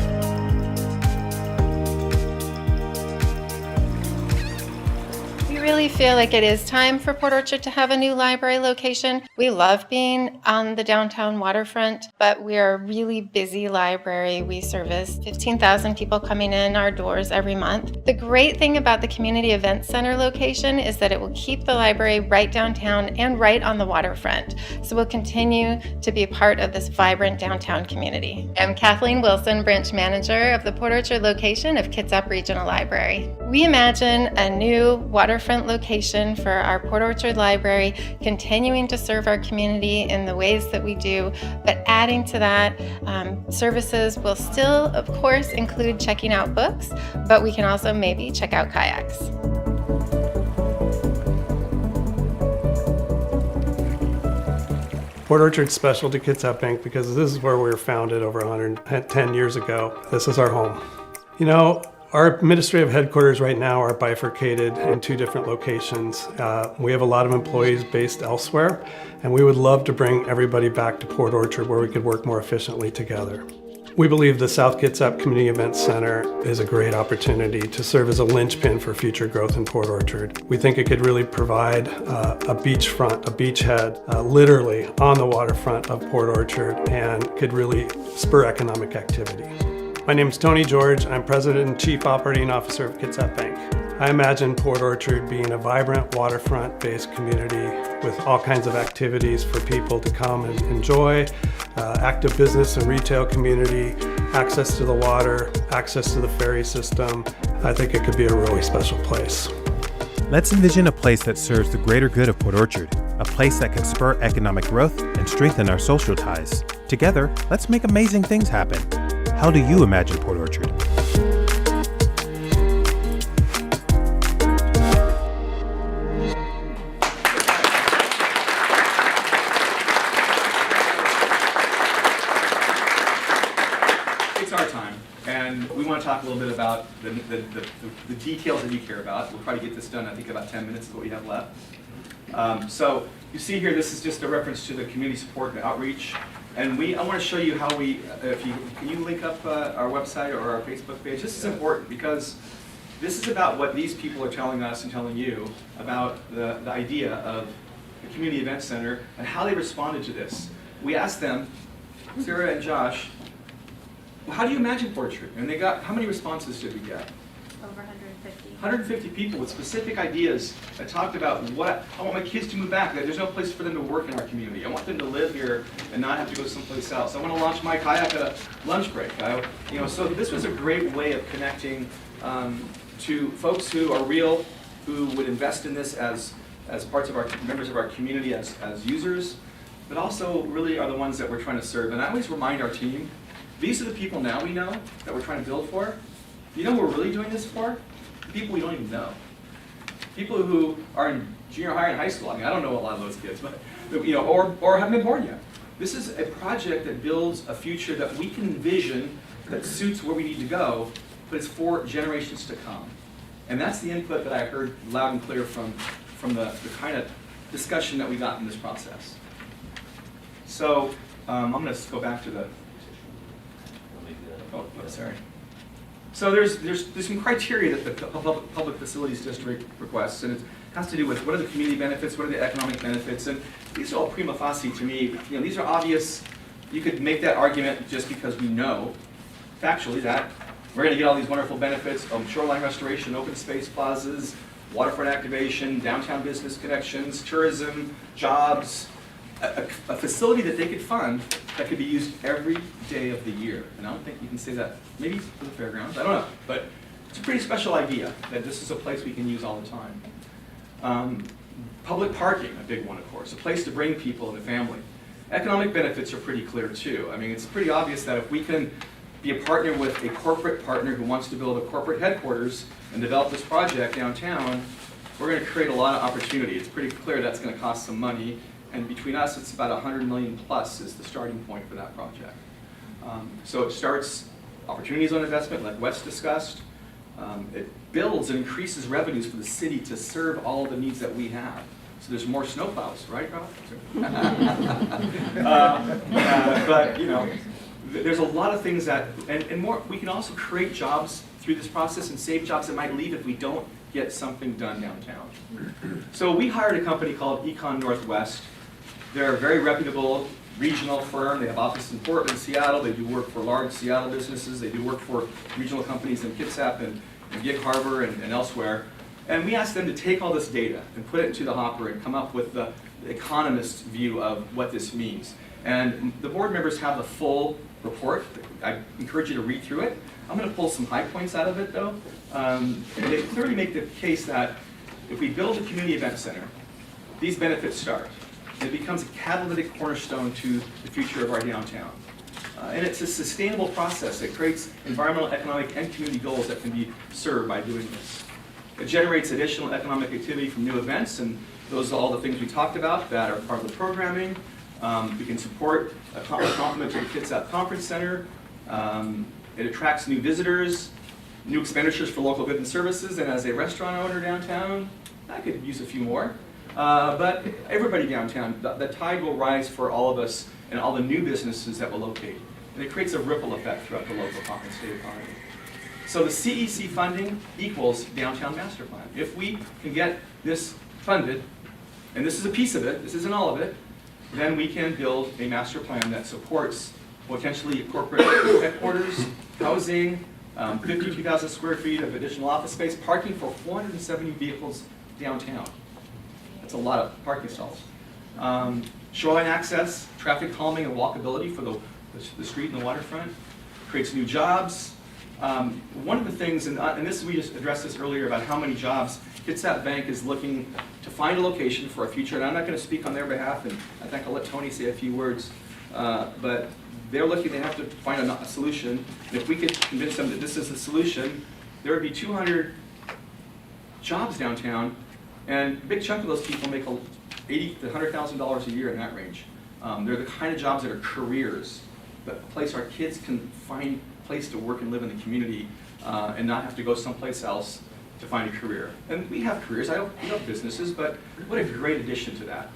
We really feel like it is time for Port Orchard to have a new library location. We love being on the downtown waterfront, but we are a really busy library. We service 15,000 people coming in our doors every month. The great thing about the Community Events Center location is that it will keep the library right downtown and right on the waterfront. So we'll continue to be a part of this vibrant downtown community. I'm Kathleen Wilson, branch manager of the Port Orchard location of Kitsap Regional Library. We imagine a new waterfront location for our Port Orchard Library, continuing to serve our community in the ways that we do, but adding to that, services will still, of course, include checking out books, but we can also maybe check out kayaks. Port Orchard's special to Kitsap Bank because this is where we were founded over 110 years ago. This is our home. You know, our administrative headquarters right now are bifurcated in two different locations. We have a lot of employees based elsewhere, and we would love to bring everybody back to Port Orchard where we could work more efficiently together. We believe the South Kitsap Community Events Center is a great opportunity to serve as a linchpin for future growth in Port Orchard. We think it could really provide a beachfront, a beachhead, literally on the waterfront of Port Orchard, and could really spur economic activity. My name is Tony George. I'm President and Chief Operating Officer of Kitsap Bank. I imagine Port Orchard being a vibrant waterfront-based community with all kinds of activities for people to come and enjoy, active business and retail community, access to the water, access to the ferry system. I think it could be a really special place. Let's envision a place that serves the greater good of Port Orchard, a place that can spur economic growth and strengthen our social ties. Together, let's make amazing things happen. How do you imagine Port Orchard? It's our time, and we want to talk a little bit about the details that you care about. We'll try to get this done, I think, about 10 minutes is what we have left. So you see here, this is just a reference to the community support and outreach. And I want to show you how we, can you link up our website or our Facebook page? This is important because this is about what these people are telling us and telling you about the idea of the Community Event Center and how they responded to this. We asked them, Sarah and Josh, well, how do you imagine Port Orchard? And they got, how many responses did we get? Over 150. 150 people with specific ideas that talked about what, I want my kids to move back, that there's no place for them to work in our community. I want them to live here and not have to go someplace else. I want to launch my kayak at a lunch break. So this was a great way of connecting to folks who are real, who would invest in this as parts of our members of our community, as users, but also really are the ones that we're trying to serve. And I always remind our team, these are the people now we know that we're trying to build for. You know who we're really doing this for? People we don't even know. People who are in junior high and high school. I mean, I don't know a lot of those kids, but or haven't been born yet. This is a project that builds a future that we can envision that suits where we need to go, but it's for generations to come. And that's the input that I heard loud and clear from the kind of discussion that we got in this process. So I'm going to go back to the. Oh, sorry. So there's some criteria that the Public Facilities District requests, and it has to do with what are the community benefits, what are the economic benefits, and these are all prima facie to me. These are obvious. You could make that argument just because we know, factually, that we're going to get all these wonderful benefits of shoreline restoration, open space plazas, waterfront activation, downtown business connections, tourism, jobs, a facility that they could fund that could be used every day of the year. And I don't think you can say that, maybe for the fairgrounds, I don't know. But it's a pretty special idea that this is a place we can use all the time. Public parking, a big one, of course, a place to bring people and the family. Economic benefits are pretty clear, too. I mean, it's pretty obvious that if we can be a partner with a corporate partner who wants to build a corporate headquarters and develop this project downtown, we're going to create a lot of opportunity. It's pretty clear that's going to cost some money. And between us, it's about $100 million plus is the starting point for that project. So it starts opportunities on investment, like Wes discussed. It builds and increases revenues for the city to serve all the needs that we have. So there's more snowplows, right, Rob? But there's a lot of things that, and more. We can also create jobs through this process and save jobs that might leave if we don't get something done downtown. So we hired a company called Econ Northwest. They're a very reputable regional firm. They have offices in Portland, Seattle. They do work for large Seattle businesses. They do work for regional companies in Kitsap and Gig Harbor and elsewhere. And we asked them to take all this data and put it into the hopper and come up with the economist's view of what this means. And the board members have the full report. I encourage you to read through it. I'm going to pull some high points out of it, though. They clearly make the case that if we build a community event center, these benefits start. It becomes a catalytic cornerstone to the future of our downtown. And it's a sustainable process that creates environmental, economic, and community goals that can be served by doing this. It generates additional economic activity from new events, and those are all the things we talked about that are part of the programming. We can support a complement to the Kitsap Conference Center. It attracts new visitors, new expenditures for local goods and services, and as a restaurant owner downtown, I could use a few more. But everybody downtown, the tide will rise for all of us and all the new businesses that will locate. And it creates a ripple effect throughout the local and state economy. So the CEC funding equals downtown master plan. If we can get this funded, and this is a piece of it, this isn't all of it, then we can build a master plan that supports potentially corporate headquarters, housing, 52,000 square feet of additional office space, parking for 470 vehicles downtown. That's a lot of parking stalls. Shoreline access, traffic calming and walkability for the street and the waterfront, creates new jobs. One of the things, and this we just addressed this earlier about how many jobs, Kitsap Bank is looking to find a location for a future, and I'm not going to speak on their behalf, and I think I'll let Tony say a few words, but they're looking, they have to find a solution, and if we could convince them that this is the solution, there would be 200 jobs downtown, and a big chunk of those people make $80,000 to $100,000 a year in that range. They're the kind of jobs that are careers, the place our kids can find a place to work and live in the community and not have to go someplace else to find a career. And we have careers, we have businesses, but what a great addition to that.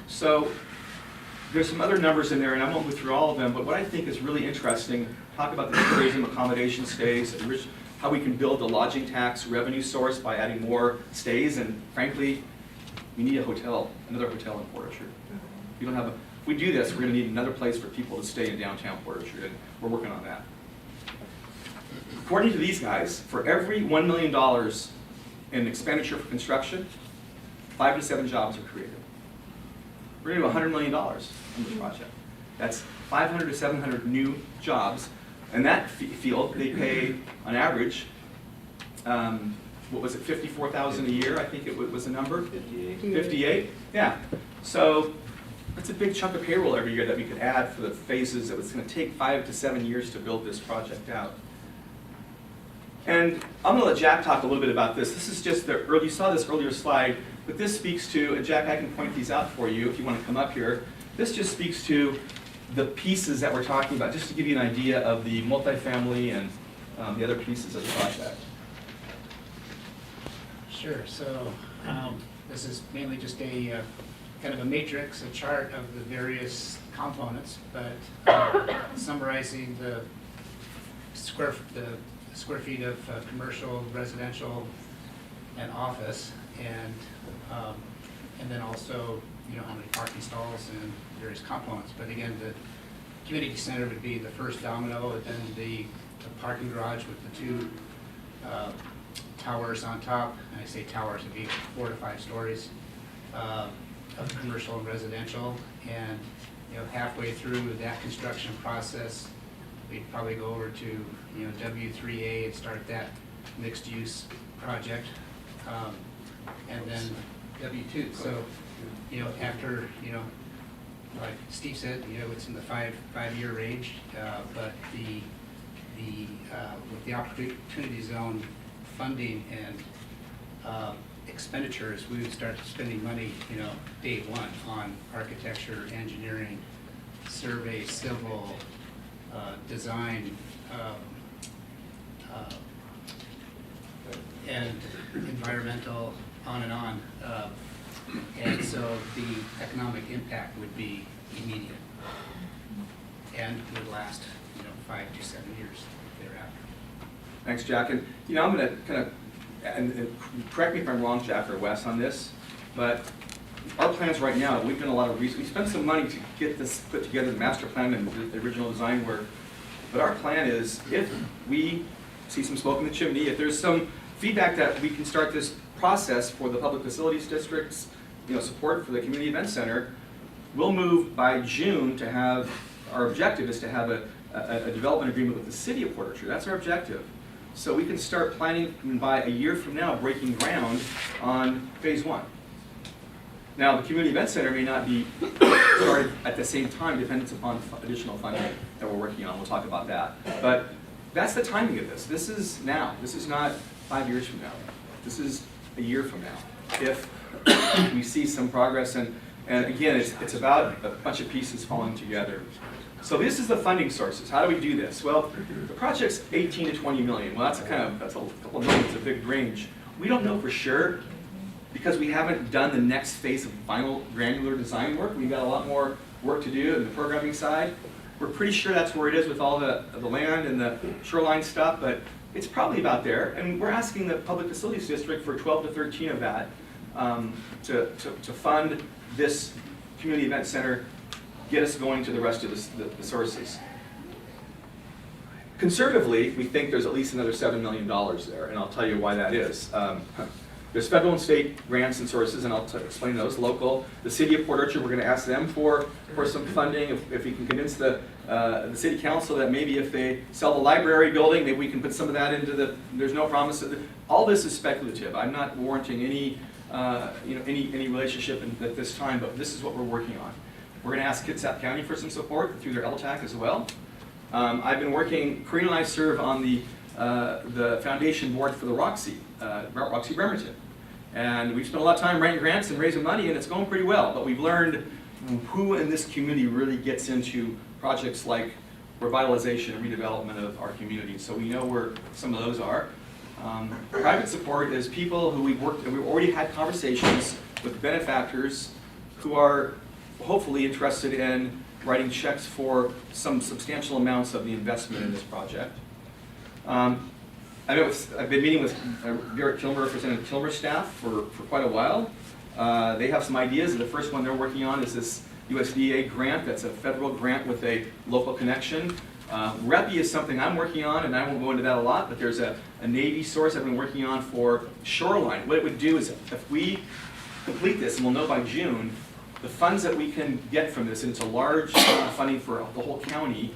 So there's some other numbers in there, and I won't go through all of them, but what I think is really interesting, talk about the tourism accommodation stays, how we can build the lodging tax revenue source by adding more stays, and frankly, we need a hotel, another hotel in Port Orchard. If we do this, we're going to need another place for people to stay in downtown Port Orchard, and we're working on that. According to these guys, for every $1 million in expenditure for construction, 5 to 7 jobs are created. We're going to do $100 million in this project. That's 500 to 700 new jobs. And that field, they pay, on average, what was it, 54,000 a year, I think it was the number? 58, yeah. So that's a big chunk of payroll every year that we could add for the phases that was going to take 5 to 7 years to build this project out. And I'm going to let Jack talk a little bit about this. This is just the early, you saw this earlier slide, but this speaks to, and Jack, I can point these out for you if you want to come up here. This just speaks to the pieces that we're talking about, just to give you an idea of the multifamily and the other pieces of the project. Sure, so this is mainly just a kind of a matrix, a chart of the various components, but summarizing the square feet of commercial, residential, and office, and then also, you know, how many parking stalls and various components. But again, the community center would be the first domino, and then the parking garage with the two towers on top. And I say towers, it'd be 4 to 5 stories of commercial and residential. And, you know, halfway through that construction process, we'd probably go over to, you know, W3A and start that mixed use project, and then W2. So, you know, after, you know, like Steve said, you know, it's in the five-year range, but with the opportunity zone funding and expenditures, we would start spending money, you know, day one on architecture, engineering, survey, civil, design, and environmental, on and on. And so the economic impact would be immediate and would last, you know, 5 to 7 years thereafter. Thanks, Jack. And, you know, I'm going to kind of, and correct me if I'm wrong, Jack or Wes, on this, but our plans right now, we've done a lot of research. We spent some money to get this put together, the master plan and the original design work. But our plan is, if we see some smoke in the chimney, if there's some feedback that we can start this process for the public facilities district's, you know, support for the community event center, we'll move by June to have, our objective is to have a development agreement with the city of Port Orchard. That's our objective. So we can start planning by a year from now, breaking ground on phase 1. Now, the community event center may not be started at the same time, dependent upon additional funding that we're working on. We'll talk about that. But that's the timing of this. This is now. This is not 5 years from now. This is a year from now, if we see some progress. And again, it's about a bunch of pieces falling together. So this is the funding sources. How do we do this? Well, the project's 18 to 20 million. Well, that's a couple of million. It's a big range. We don't know for sure, because we haven't done the next phase of final granular design work. We've got a lot more work to do on the programming side. We're pretty sure that's where it is with all the land and the shoreline stuff, but it's probably about there. And we're asking the Public Facilities District for 12 to 13 of that to fund this community event center, get us going to the rest of the sources. Conservatively, we think there's at least another $7 million there, and I'll tell you why that is. There's federal and state grants and sources, and I'll explain those. Local, the city of Port Orchard, we're going to ask them for some funding. If we can convince the city council that maybe if they sell the library building, maybe we can put some of that into the. There's no promise. All this is speculative. I'm not warranting any any relationship at this time, but this is what we're working on. We're going to ask Kitsap County for some support through their LTAC as well. I've been working. Karina and I serve on the foundation board for the Roxy Bremerton. And we've spent a lot of time writing grants and raising money, and it's going pretty well. But we've learned who in this community really gets into projects like revitalization and redevelopment of our community. So we know where some of those are. Private support is people who we've already had conversations with benefactors who are hopefully interested in writing checks for some substantial amounts of the investment in this project. I've been meeting with Garrett Kilmer, Representative Kilmer's staff for quite a while. They have some ideas. The first one they're working on is this USDA grant. That's a federal grant with a local connection. REPI is something I'm working on, and I won't go into that a lot, but there's a Navy source I've been working on for shoreline. What it would do is, if we complete this, and we'll know by June, the funds that we can get from this, and it's a large amount of funding for the whole county,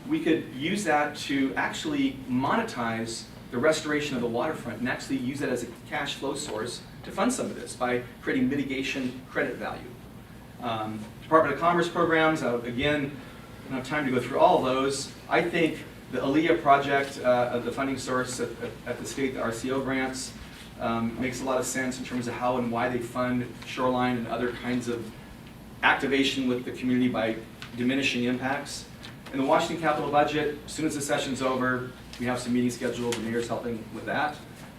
we could use that to actually monetize the restoration of the waterfront and actually use that as a cash flow source to fund some of this by creating mitigation credit value. Department of Commerce programs, again, I don't have time to go through all of those. I think the ALEA project, the funding source at the state, the RCO grants, makes a lot of sense in terms of how and why they fund shoreline and other kinds of activation with the community by diminishing impacts. In the Washington capital budget, as soon as the session's over, we have some meetings scheduled, the mayor's helping with that,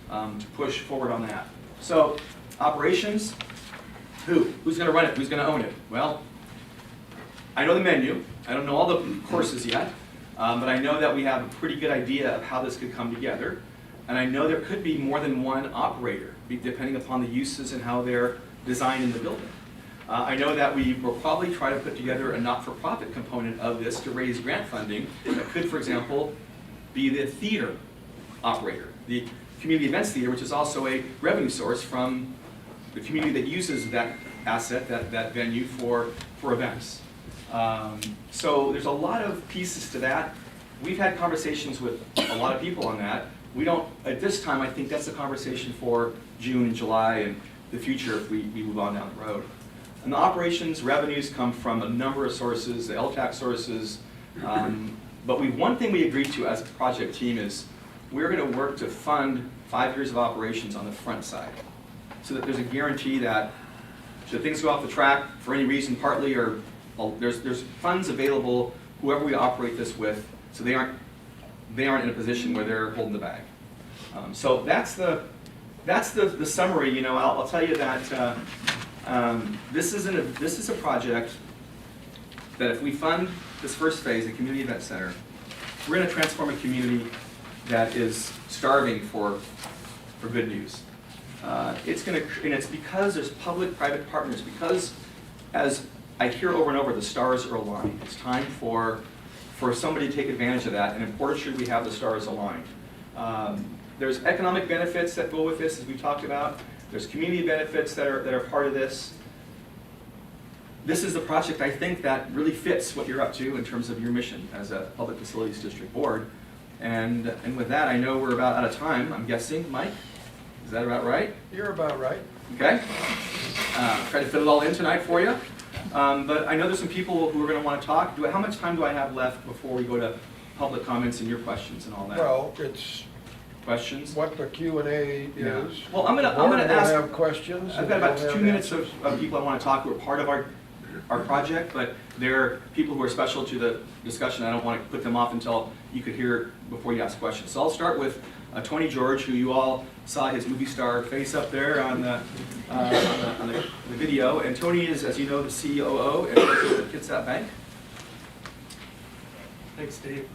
to push forward on that. So, operations, who's gonna run it, who's gonna own it? Well, I know the menu, I don't know all the courses yet, but I know that we have a pretty good idea of how this could come together. And I know there could be more than one operator, depending upon the uses and how they're designed in the building. I know that we will probably try to put together a not-for-profit component of this to raise grant funding that could, for example, be the theater operator, the community events theater, which is also a revenue source from the community that uses that asset, that venue for events. So there's a lot of pieces to that. We've had conversations with a lot of people on that. We don't, at this time, I think that's a conversation for June and July and the future if we move on down the road. And the operations revenues come from a number of sources, the LTAC sources, but one thing we agreed to as a project team is we're going to work to fund 5 years of operations on the front side, so that there's a guarantee that should things go off the track for any reason, partly or there's funds available, whoever we operate this with, so they aren't in a position where they're holding the bag. So that's the summary. You know, I'll tell you that this is a project that if we fund this first phase, the community event center, we're going to transform a community that is starving for good news. It's going to, and it's because there's public-private partners. Because, as I hear over and over, the stars are aligned. It's time for somebody to take advantage of that, and in Port Orchard we have the stars aligned. There's economic benefits that go with this, as we talked about. There's community benefits that are part of this. This is the project, I think, that really fits what you're up to in terms of your mission as a Public Facilities District Board. And with that, I know we're about out of time, I'm guessing. Mike, is that about right? You're about right. Okay. Try to fit it all in tonight for you. But I know there's some people who are going to want to talk. How much time do I have left before we go to public comments and your questions and all that? Well, it's questions. What the Q&A is. Yeah. Well, I'm gonna ask. Have questions. I've got about 2 minutes of people I want to talk who are part of our project, but they're people who are special to the discussion. I don't want to put them off until you could hear before you ask questions. So I'll start with Tony George, who you all saw his movie star face up there on the video. And Tony is, as you know, the COO at Kitsap Bank. Thanks, Steve.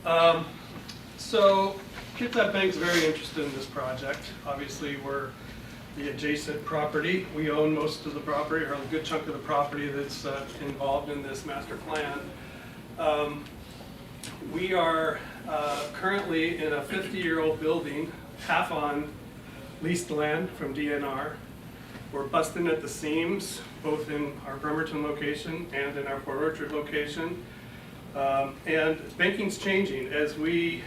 So Kitsap Bank's very interested in this project. Obviously, we're the adjacent property. We own most of the property, or a good chunk of the property that's involved in this master plan. We are currently in a 50-year-old building, half on leased land from DNR. We're busting at the seams, both in our Bremerton location and in our Port Orchard location. And banking's changing as we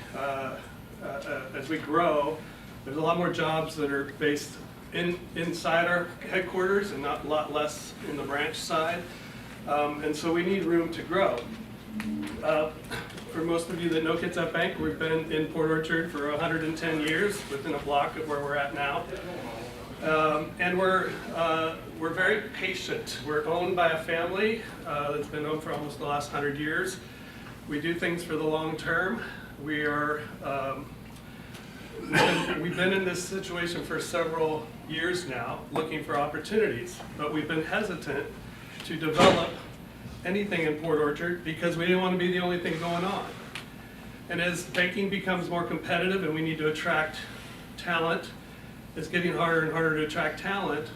grow. There's a lot more jobs that are based inside our headquarters and not a lot less in the branch side. And so we need room to grow. For most of you that know Kitsap Bank, we've been in Port Orchard for 110 years, within a block of where we're at now. And we're very patient. We're owned by a family that's been owned for almost the last 100 years. We do things for the long term. We are, we've been in this situation for several years now, looking for opportunities, but we've been hesitant to develop anything in Port Orchard because we didn't want to be the only thing going on. And as banking becomes more competitive and we need to attract talent, it's getting harder and harder to attract talent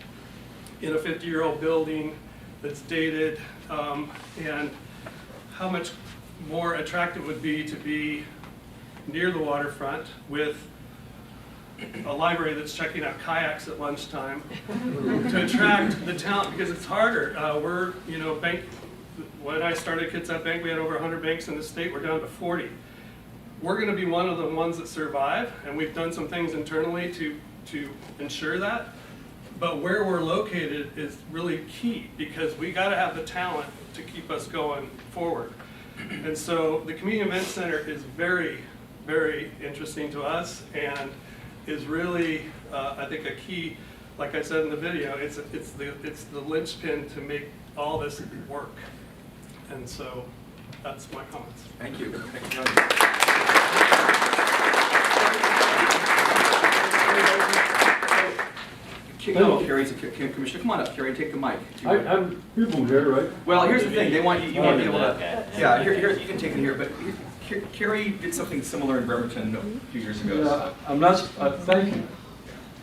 in a 50-year-old building that's dated, and how much more attractive it would be to be near the waterfront with a library that's checking out kayaks at lunchtime to attract the talent, because it's harder. We're, you know, bank. When I started Kitsap Bank, we had over 100 banks in the state. We're down to 40. we're going to be one of the ones that survive, and we've done some things internally to ensure that. But where we're located is really key, because we got to have the talent to keep us going forward. And so the Community Event Center is very, very interesting to us, and is really, I think, a key. Like I said in the video, it's the linchpin to make all this work. And so that's my comments. Thank you. Thank you. No, Carrie's a commissioner. Come on up, Carrie, take the mic. I'm people here, right? Well, here's the thing. They want you want to be able to. Yeah, here you can take it here. But Carrie did something similar in Bremerton a few years ago. Yeah, I'm not. Thank you.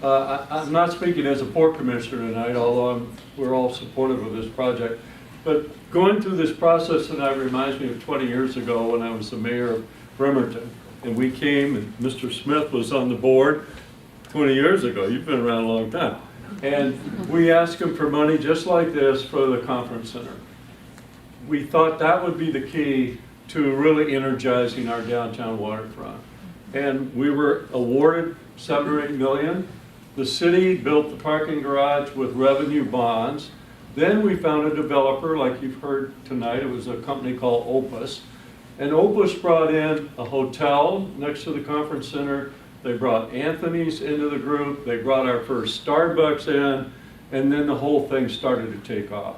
I'm not speaking as a port commissioner tonight, although we're all supportive of this project. But going through this process tonight reminds me of 20 years ago when I was the mayor of Bremerton, and we came, and Mr. Smith was on the board 20 years ago. You've been around a long time. And we asked him for money just like this for the conference center. We thought that would be the key to really energizing our downtown waterfront. And we were awarded $7 or $8 million. The city built the parking garage with revenue bonds. Then we found a developer, like you've heard tonight. It was a company called Opus. And Opus brought in a hotel next to the conference center. They brought Anthony's into the group. They brought our first Starbucks in. And then the whole thing started to take off.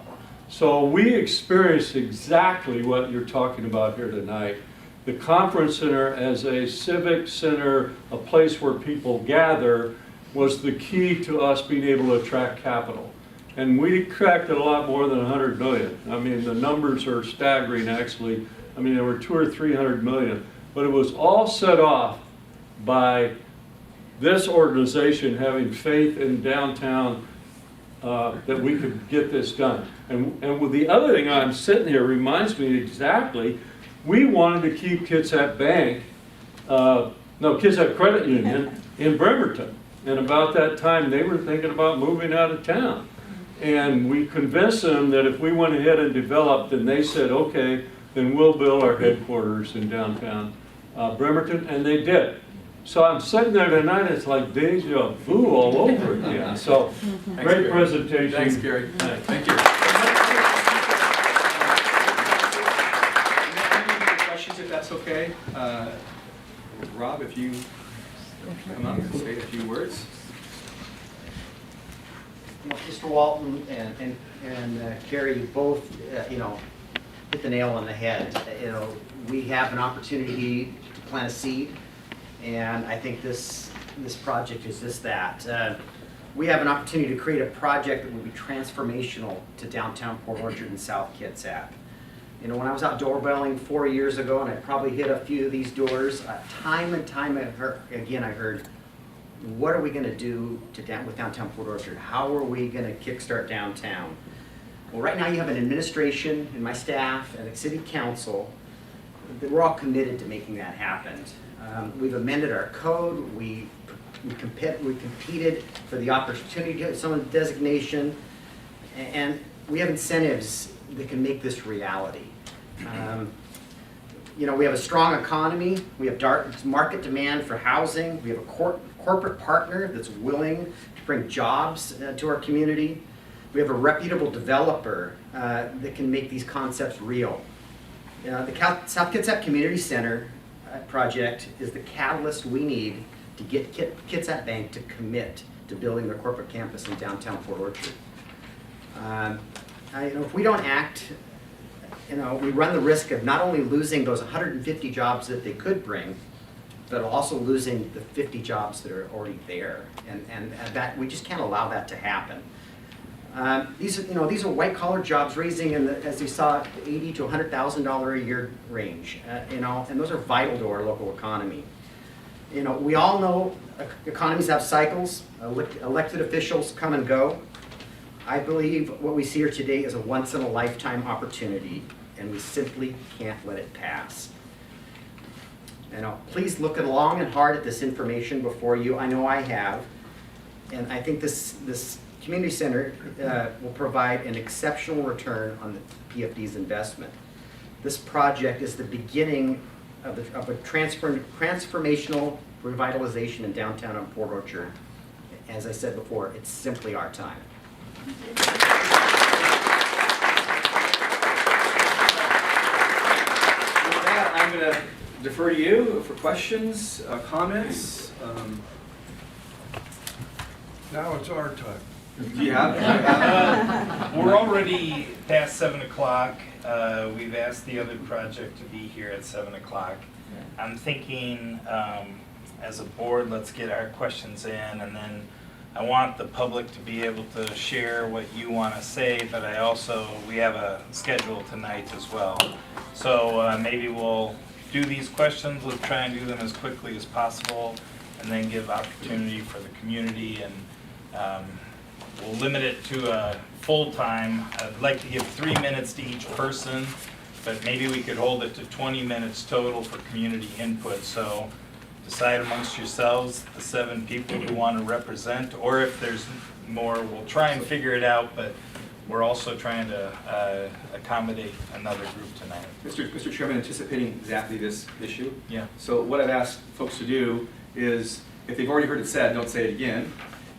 So we experienced exactly what you're talking about here tonight. The conference center as a civic center, a place where people gather, was the key to us being able to attract capital. And we attracted a lot more than 100 million. I mean, the numbers are staggering, actually. I mean, there were 200 or 300 million. But it was all set off by this organization having faith in downtown that we could get this done. And with the other thing, I'm sitting here, reminds me exactly, we wanted to keep Kitsap Bank, Kitsap Credit Union in Bremerton. And about that time, they were thinking about moving out of town. And we convinced them that if we went ahead and developed, then they said, okay, then we'll build our headquarters in downtown Bremerton, and they did. So I'm sitting there tonight, it's like deja vu all over again. So, great presentation. Thanks, Gary. Thank you. Any questions, if that's okay? Rob, if you come up and say a few words. Mr. Walton and Carrie, you both, hit the nail on the head. We have an opportunity to plant a seed, and I think this project is just that. We have an opportunity to create a project that will be transformational to downtown Port Orchard and South Kitsap. When I was out doorbelling 4 years ago, and I probably hit a few of these doors, time and time again I heard, what are we going to do with downtown Port Orchard? How are we going to kickstart downtown? Well, right now you have an administration and my staff and a city council that we're all committed to making that happen. We've amended our code. We competed for the opportunity to get some of the designation, and we have incentives that can make this reality. We have a strong economy. We have market demand for housing. We have a corporate partner that's willing to bring jobs to our community. We have a reputable developer that can make these concepts real. The South Kitsap Community Center project is the catalyst we need to get Kitsap Bank to commit to building their corporate campus in downtown Port Orchard. If we don't act, we run the risk of not only losing those 150 jobs that they could bring, but also losing the 50 jobs that are already there, and that we just can't allow that to happen. These are white-collar jobs raising as you saw, $80,000 to $100,000 a year range. And those are vital to our local economy. We all know economies have cycles. Elected officials come and go. I believe what we see here today is a once-in-a-lifetime opportunity, and we simply can't let it pass. Please look long and hard at this information before you. I know I have, and I think this community center will provide an exceptional return on the PFD's investment. This project is the beginning of a transformational revitalization in downtown on Port Orchard. As I said before, it's simply our time. With that, I'm going to defer to you for questions, comments. Now it's our time. Do you have? We're already past 7 o'clock. We've asked the other project to be here at 7 o'clock. I'm thinking, as a board, let's get our questions in, and then I want the public to be able to share what you want to say, but we have a schedule tonight as well. So maybe we'll do these questions, we'll try and do them as quickly as possible, and then give opportunity for the community, and we'll limit it to a full time. I'd like to give 3 minutes to each person, but maybe we could hold it to 20 minutes total for community input. So decide amongst yourselves, the 7 people who want to represent, or if there's more, we'll try and figure it out, but we're also trying to accommodate another group tonight. Mr. Chairman, anticipating exactly this issue. Yeah. So what I've asked folks to do is, if they've already heard it said, don't say it again.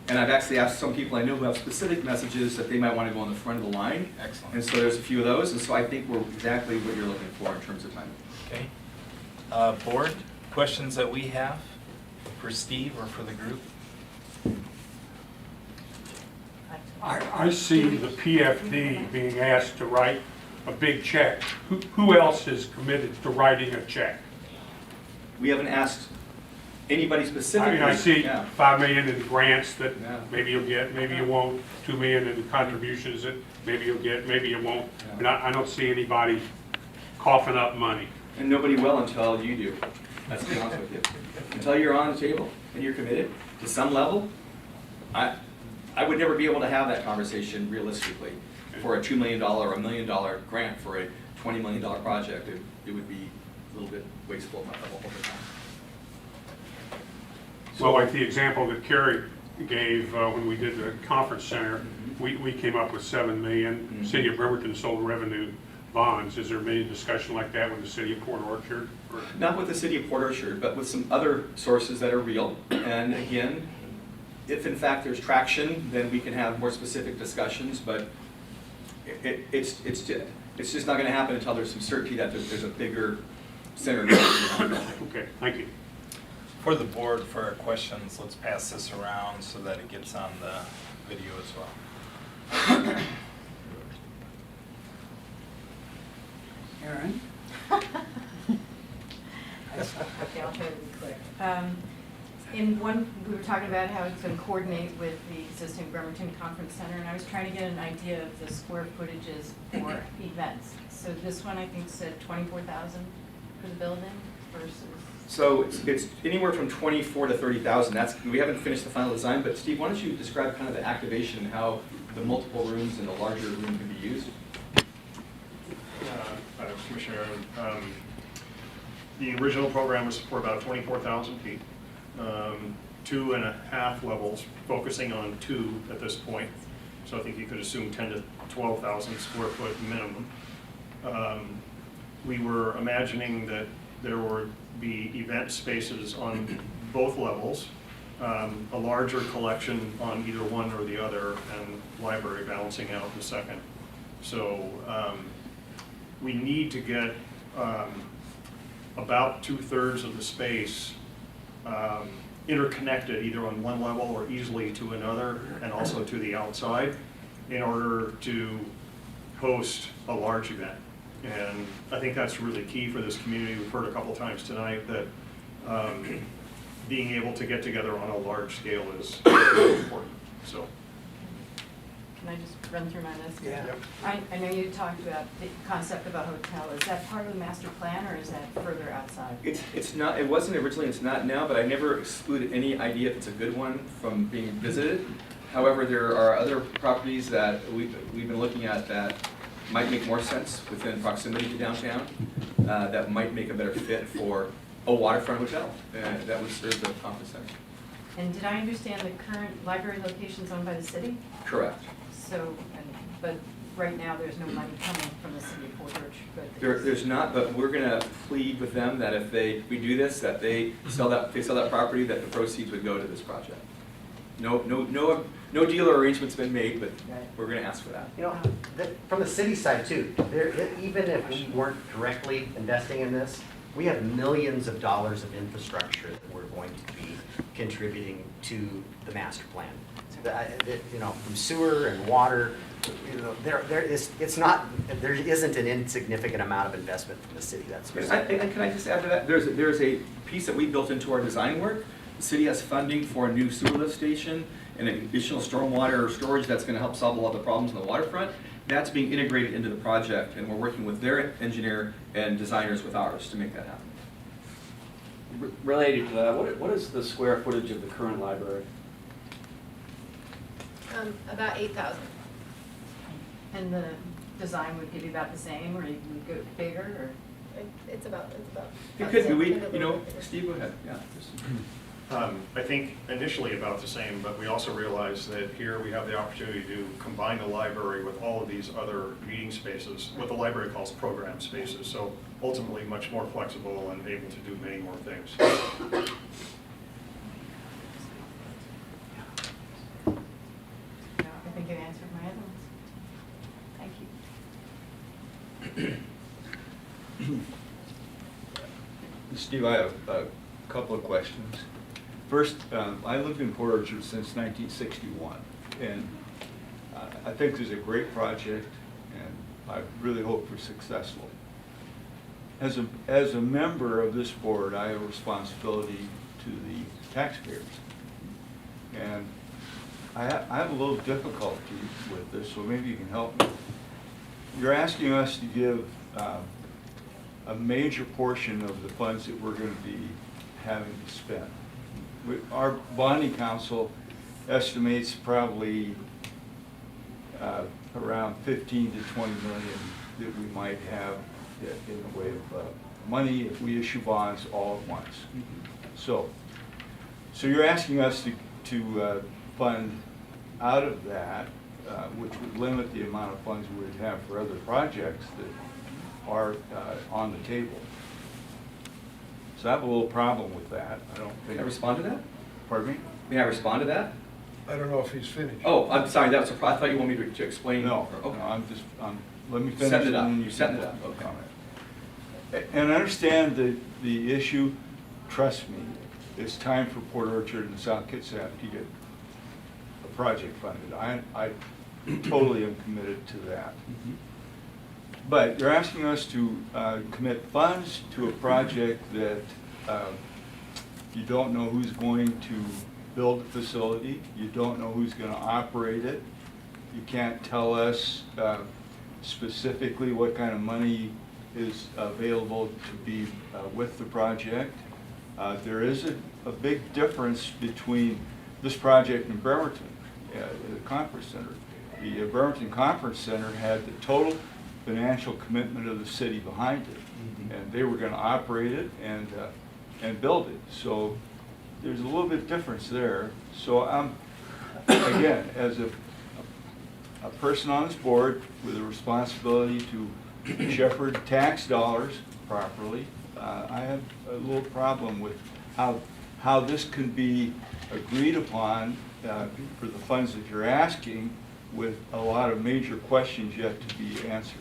And I've actually asked some people I know who have specific messages that they might want to go on the front of the line. Excellent. And so there's a few of those, and so I think we're exactly what you're looking for in terms of time. Okay. Board, questions that we have for Steve or for the group? I see the PFD being asked to write a big check. Who else is committed to writing a check? We haven't asked anybody I specifically. mean, I see Yeah. $5 million in grants that Yeah. maybe you'll get, maybe you won't, $2 million in contributions that maybe you'll get, maybe you won't. Yeah. And I don't see anybody coughing up money. And nobody will until you do. That's to be honest with you. Until you're on the table and you're committed to some level, I would never be able to have that conversation realistically for a $2 million or $1 million grant for a $20 million project. It would be a little bit wasteful of my time. Well, like the example that Kerry gave when we did the conference center, we came up with $7 million. City of Bremerton sold revenue bonds. Is there any discussion like that with the city of Port Orchard? Or? Not with the city of Port Orchard, but with some other sources that are real. And again, if in fact there's traction, then we can have more specific discussions, but it's just not going to happen until there's some certainty that there's a bigger center. Okay, thank you. For the board, for our questions, let's pass this around so that it gets on the video as well. Aaron? Okay, I'll try to be quick. In one, we were talking about how it's going to coordinate with the existing Bremerton Conference Center, and I was trying to get an idea of the square footages for events. So this one, I think, said 24,000 for the building versus. So it's anywhere from 24 to 30,000. We haven't finished the final design, but Steve, why don't you describe kind of the activation and how the multiple rooms and the larger room can be used? Commissioner, the original program was for about 24,000 feet, 2.5 levels, focusing on 2 at this point. So I think you could assume 10 to 12,000 square foot minimum. We were imagining that there would be event spaces on both levels, a larger collection on either one or the other, and library balancing out the second. So we need to get about 2/3 of the space interconnected either on one level or easily to another, and also to the outside, in order to host a large event. And I think that's really key for this community. We've heard a couple times tonight that being able to get together on a large scale is really important. So. Can I just run through my list? Yeah. Yep. I know you talked about the concept of a hotel. Is that part of the master plan, or is that further outside? It's not. It wasn't originally. It's not now. But I never excluded any idea if it's a good one from being visited. However, there are other properties that we've been looking at that might make more sense within proximity to downtown. That might make a better fit for a waterfront hotel that would serve the conference center. And did I understand the current library location is owned by the city? Correct. So, but right now there's no money coming from the city of Port Orchard. But There's not, but we're gonna plead with them that if we do this, that they sell that property, that the proceeds would go to this project. No deal or arrangement's been made, but we're gonna ask for that. You know, from the city side too, even if we weren't directly investing in this, we have millions of dollars of infrastructure that we're going to be contributing to the master plan. You know, from sewer and water, you know, there isn't an insignificant amount of investment from the city. That's for sure. And can I just add to that? There's a piece that we built into our design work. The city has funding for a new sewer lift station and additional stormwater storage that's going to help solve a lot of the problems on the waterfront. That's being integrated into the project, and we're working with their engineer and designers with ours to make that happen. Related to that, what is the square footage of the current library? About 8,000. And the design would be about the same, or you would go bigger, or? It's about. It could be. Steve, go ahead. Yeah. I think initially about the same, but we also realize that here we have the opportunity to combine the library with all of these other meeting spaces, what the library calls program spaces. So ultimately much more flexible and able to do many more things. I think you answered my other ones. Thank you. Steve, I have a couple of questions. First, I lived in Port Orchard since 1961, and I think this is a great project, and I really hope we're successful. As a member of this board, I have a responsibility to the taxpayers, and I have a little difficulty with this, so maybe you can help me. You're asking us to give a major portion of the funds that we're going to be having to spend. Our bonding council estimates probably around 15 to 20 million that we might have in the way of money if we issue bonds all at once. So you're asking us to fund out of that, which would limit the amount of funds we would have for other projects that are on the table. So I have a little problem with that. I don't think. May I respond to that? Pardon me? May I respond to that? I don't know if he's finished. Oh, I'm sorry. That was I thought you wanted me to explain. No, okay. no, I'm just, let me finish. Setting it and up. then You're setting it up. Okay. Comment. And I understand the issue. Trust me, it's time for Port Orchard and South Kitsap to get a project funded. I totally am committed to that. Mm-hmm. But you're asking us to commit funds to a project that you don't know who's going to build the facility. You don't know who's going to operate it. You can't tell us specifically what kind of money is available to be with the project. There is a big difference between this project and Bremerton, the Conference Center. The Bremerton Conference Center had the total financial commitment of the city behind it, and they were going to operate it and build it. So there's a little bit difference there. So I'm, again, as a person on this board with a responsibility to shepherd tax dollars properly, I have a little problem with how this can be agreed upon for the funds that you're asking, with a lot of major questions yet to be answered.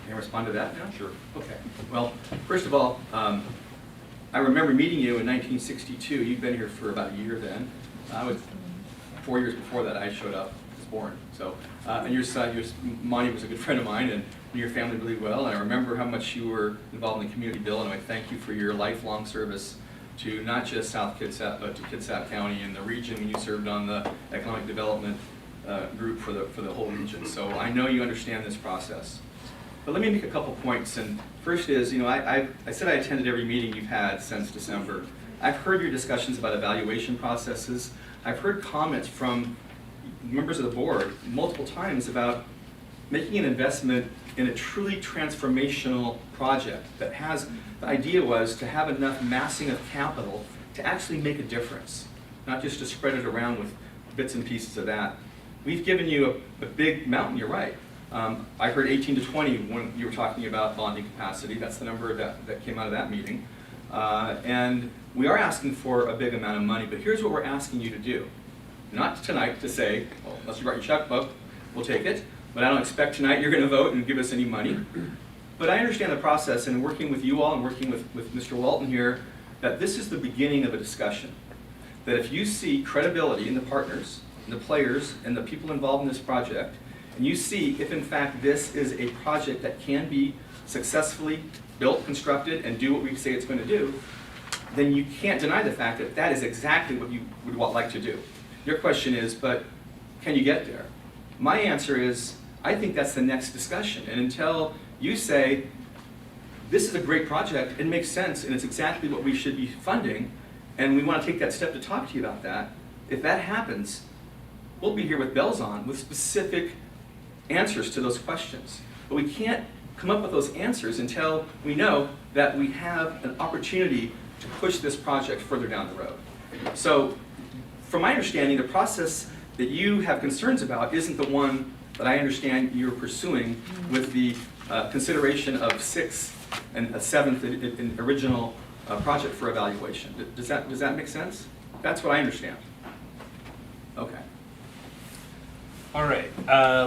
Can I respond to that now? Sure. Okay. Well, first of all, I remember meeting you in 1962. You'd been here for about a year then. I was 4 years before that. I showed up, was born. So, and your son, Monty, was a good friend of mine, and knew your family really well. And I remember how much you were involved in the community bill, and I thank you for your lifelong service to not just South Kitsap, but to Kitsap County and the region when you served on the economic development group for the whole region. So I know you understand this process. But let me make a couple points. And first is, I said I attended every meeting you've had since December. I've heard your discussions about evaluation processes. I've heard comments from members of the board multiple times about making an investment in a truly transformational project that has, the idea was to have enough massing of capital to actually make a difference, not just to spread it around with bits and pieces of that. We've given you a big mountain, you're right, I heard 18 to 20 when you were talking about bonding capacity. That's the number that came out of that meeting. And we are asking for a big amount of money, but here's what we're asking you to do. Not tonight to say, well, unless you brought your checkbook, we'll take it. But I don't expect tonight you're going to vote and give us any money. But I understand the process, and working with you all and working with Mr. Walton here, that this is the beginning of a discussion. That if you see credibility in the partners, and the players, and the people involved in this project, and you see if in fact this is a project that can be successfully built, constructed, and do what we say it's going to do, then you can't deny the fact that that is exactly what you would like to do. Your question is, but can you get there? My answer is, I think that's the next discussion. And until you say, this is a great project, it makes sense, and it's exactly what we should be funding, and we want to take that step to talk to you about that, if that happens, we'll be here with bells on, with specific answers to those questions. But we can't come up with those answers until we know that we have an opportunity to push this project further down the road. So, from my understanding, the process that you have concerns about isn't the one that I understand you're pursuing with the consideration of 6th and a 7th original project for evaluation. Does that make sense? That's what I understand. Okay. All right,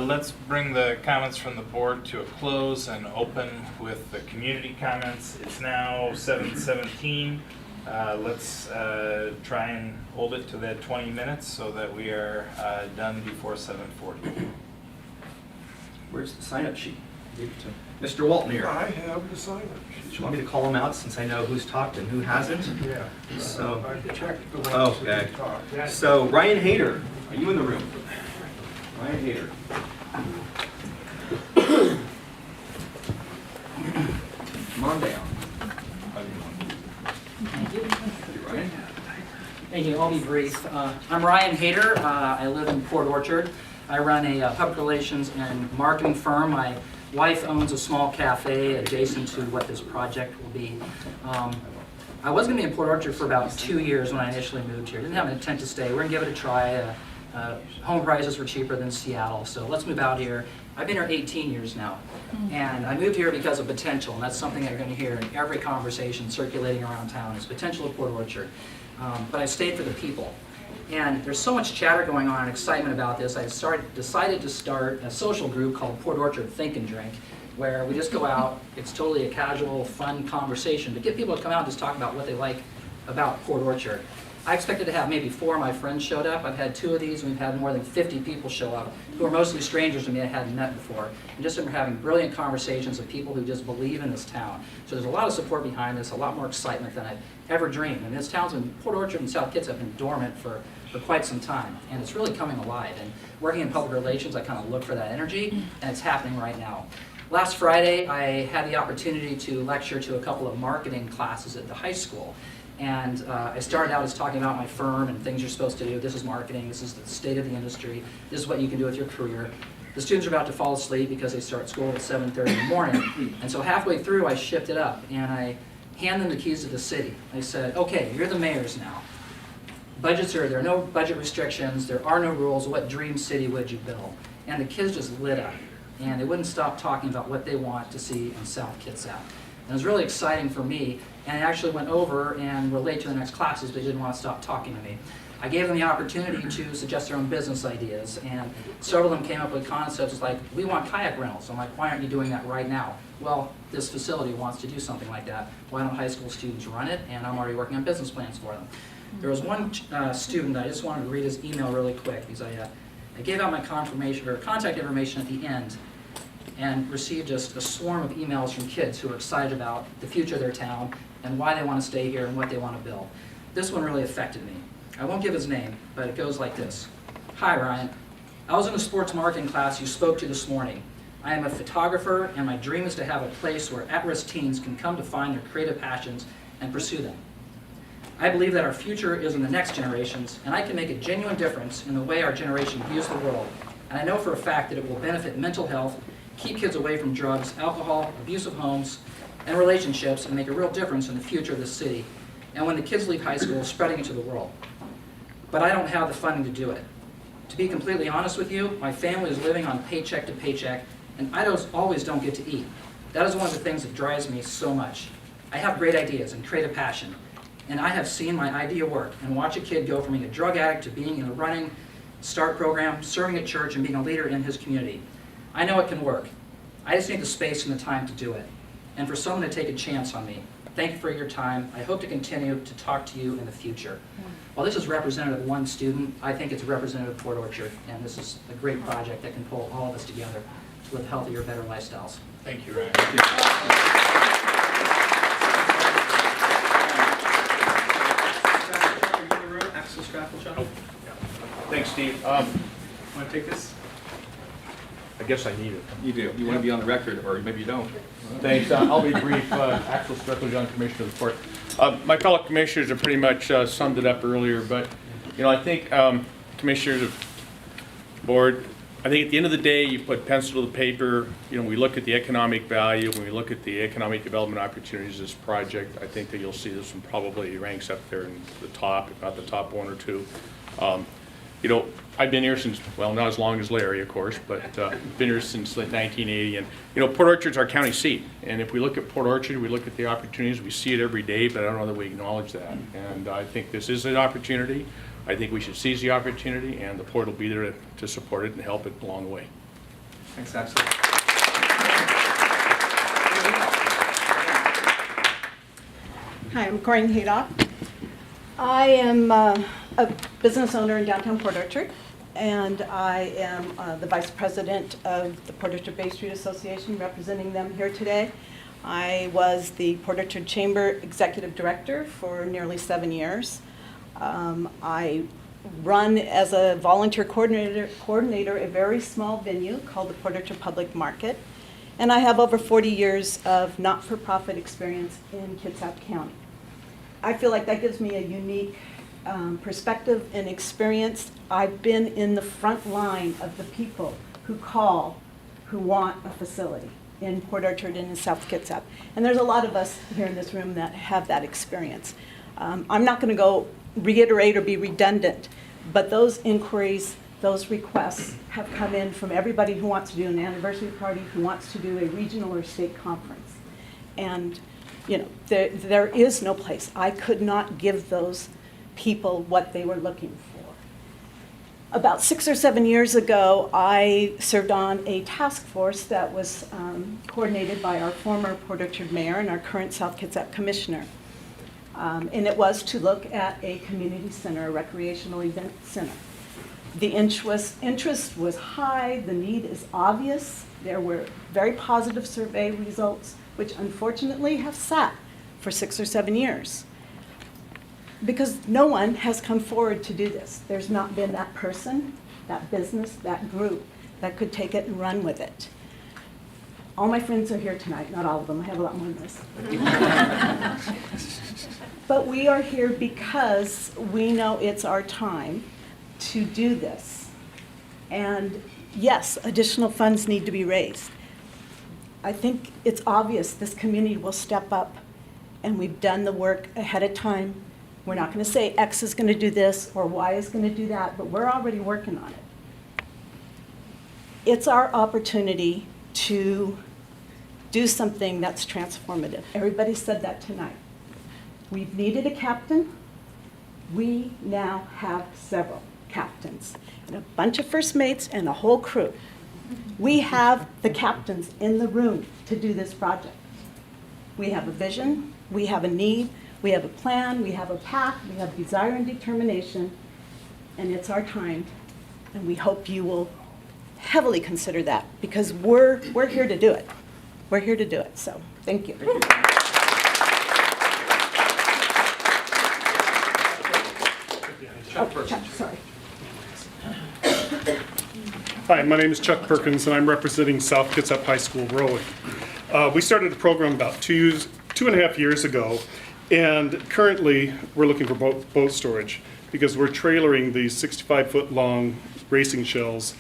let's bring the comments from the board to a close and open with the community comments. It's now 7:17. Let's try and hold it to that 20 minutes so that we are done before 7:40. Where's the sign-up sheet? Give it to Mr. Walton here. I have the sign-up sheet. Do you want me to call them out since I know who's talked and who hasn't? Yeah. So, I checked the ones that you talked. So Ryan Hayter, are you in the room? Ryan Hayter. Come on down. Thank you. Ryan. Thank you. I'll be brief. I'm Ryan Hayter. I live in Port Orchard. I run a public relations and marketing firm. My wife owns a small cafe adjacent to what this project will be. I was going to be in Port Orchard for about 2 years when I initially moved here. Didn't have an intent to stay. We're going to give it a try. Home prices were cheaper than Seattle, so let's move out here. I've been here 18 years now, and I moved here because of potential, and that's something that you're going to hear in every conversation circulating around town is potential of Port Orchard. But I stayed for the people. And there's so much chatter going on and excitement about this, I decided to start a social group called Port Orchard Think and Drink, where we just go out, it's totally a casual, fun conversation to get people to come out and just talk about what they like about Port Orchard. I expected to have maybe 4 of my friends showed up. I've had 2 of these, and we've had more than 50 people show up, who are mostly strangers to me I hadn't met before. And just we're having brilliant conversations of people who just believe in this town. So there's a lot of support behind this, a lot more excitement than I've ever dreamed. And this town's been, Port Orchard and South Kitsap have been dormant for quite some time, and it's really coming alive. And working in public relations, I kind of look for that energy, and it's happening right now. Last Friday, I had the opportunity to lecture to a couple of marketing classes at the high school. And I started out as talking about my firm and things you're supposed to do. This is marketing, this is the state of the industry, this is what you can do with your career. The students are about to fall asleep because they start school at 7:30 in the morning. And so halfway through, I shifted up and I hand them the keys to the city. I said, okay, you're the mayors now. There are no budget restrictions, there are no rules. What dream city would you build? And the kids just lit up. And they wouldn't stop talking about what they want to see in South Kitsap. And it was really exciting for me, and I actually went over and were late to the next classes, but they didn't want to stop talking to me. I gave them the opportunity to suggest their own business ideas, and several of them came up with concepts like, we want kayak rentals. I'm like, why aren't you doing that right now? Well, this facility wants to do something like that. Why don't high school students run it? And I'm already working on business plans for them. There was one student, I just wanted to read his email really quick, because I gave out my confirmation or contact information at the end, and received just a swarm of emails from kids who are excited about the future of their town and why they want to stay here and what they want to build. This one really affected me. I won't give his name, but it goes like this. Hi, Ryan. I was in a sports marketing class you spoke to this morning. I am a photographer, and my dream is to have a place where at-risk teens can come to find their creative passions and pursue them. I believe that our future is in the next generations, and I can make a genuine difference in the way our generation views the world. And I know for a fact that it will benefit mental health, keep kids away from drugs, alcohol, abusive homes, and relationships, and make a real difference in the future of this city. And when the kids leave high school, spreading it to the world. But I don't have the funding to do it. To be completely honest with you, my family is living on paycheck to paycheck, and I always don't get to eat. That is one of the things that drives me so much. I have great ideas and creative passion, and I have seen my idea work and watch a kid go from being a drug addict to being in a running START program, serving at church, and being a leader in his community. I know it can work. I just need the space and the time to do it, and for someone to take a chance on me. Thank you for your time. I hope to continue to talk to you in the future. While this is representative of one student, I think it's representative of Port Orchard, and this is a great project that can pull all of us together to live healthier, better lifestyles. Thank you, Ryan. Thanks, Steve. Want to take this? I guess I need it. You do. You want to be on the record, or maybe you don't. Thanks. I'll be brief. Axel Strecklejohn, Commissioner of the Court. My fellow commissioners have pretty much summed it up earlier, but I think commissioners of board, I think at the end of the day, you put pencil to the paper. We look at the economic value. When we look at the economic development opportunities of this project, I think that you'll see this one probably ranks up there in the top, if not the top one or two. I've been here since, well, not as long as Larry, of course, but been here since 1980. And, Port Orchard's our county seat. And if we look at Port Orchard, we look at the opportunities, we see it every day, but I don't know that we acknowledge that. And I think this is an opportunity. I think we should seize the opportunity, and the port will be there to support it and help it along the way. Thanks, Axel. Hi, I'm Corinne Haydock. I am a business owner in downtown Port Orchard, and I am the vice president of the Port Orchard Bay Street Association, representing them here today. I was the Port Orchard Chamber executive director for nearly 7 years. I run as a volunteer coordinator a very small venue called the Port Orchard Public Market, and I have over 40 years of not-for-profit experience in Kitsap County. I feel like that gives me a unique perspective and experience. I've been in the front line of the people who call, who want a facility in Port Orchard and in South Kitsap. And there's a lot of us here in this room that have that experience. I'm not going to go reiterate or be redundant, but those inquiries, those requests have come in from everybody who wants to do an anniversary party, who wants to do a regional or state conference. And there is no place. I could not give those people what they were looking for. About 6 or 7 years ago, I served on a task force that was coordinated by our former Port Orchard mayor and our current South Kitsap commissioner. And it was to look at a community center, a recreational event center. The interest was high, the need is obvious. There were very positive survey results, which unfortunately have sat for 6 or 7 years. Because no one has come forward to do this. There's not been that person, that business, that group that could take it and run with it. All my friends are here tonight, not all of them, I have a lot more than this. But we are here because we know it's our time to do this. And yes, additional funds need to be raised. I think it's obvious this community will step up, and we've done the work ahead of time. We're not going to say X is going to do this or Y is going to do that, but we're already working on it. It's our opportunity to do something that's transformative. Everybody said that tonight. We've needed a captain. We now have several captains and a bunch of first mates and a whole crew. We have the captains in the room to do this project. We have a vision, we have a need, we have a plan, we have a path, we have desire and determination, and it's our time. And we hope you will heavily consider that, because we're here to do it. We're here to do it, so thank you. Chuck, sorry. Hi, my name is Chuck Perkins, and I'm representing South Kitsap High School rowing. We started the program about 2.5 years ago, and currently we're looking for boat storage because we're trailering these 65-foot long racing shells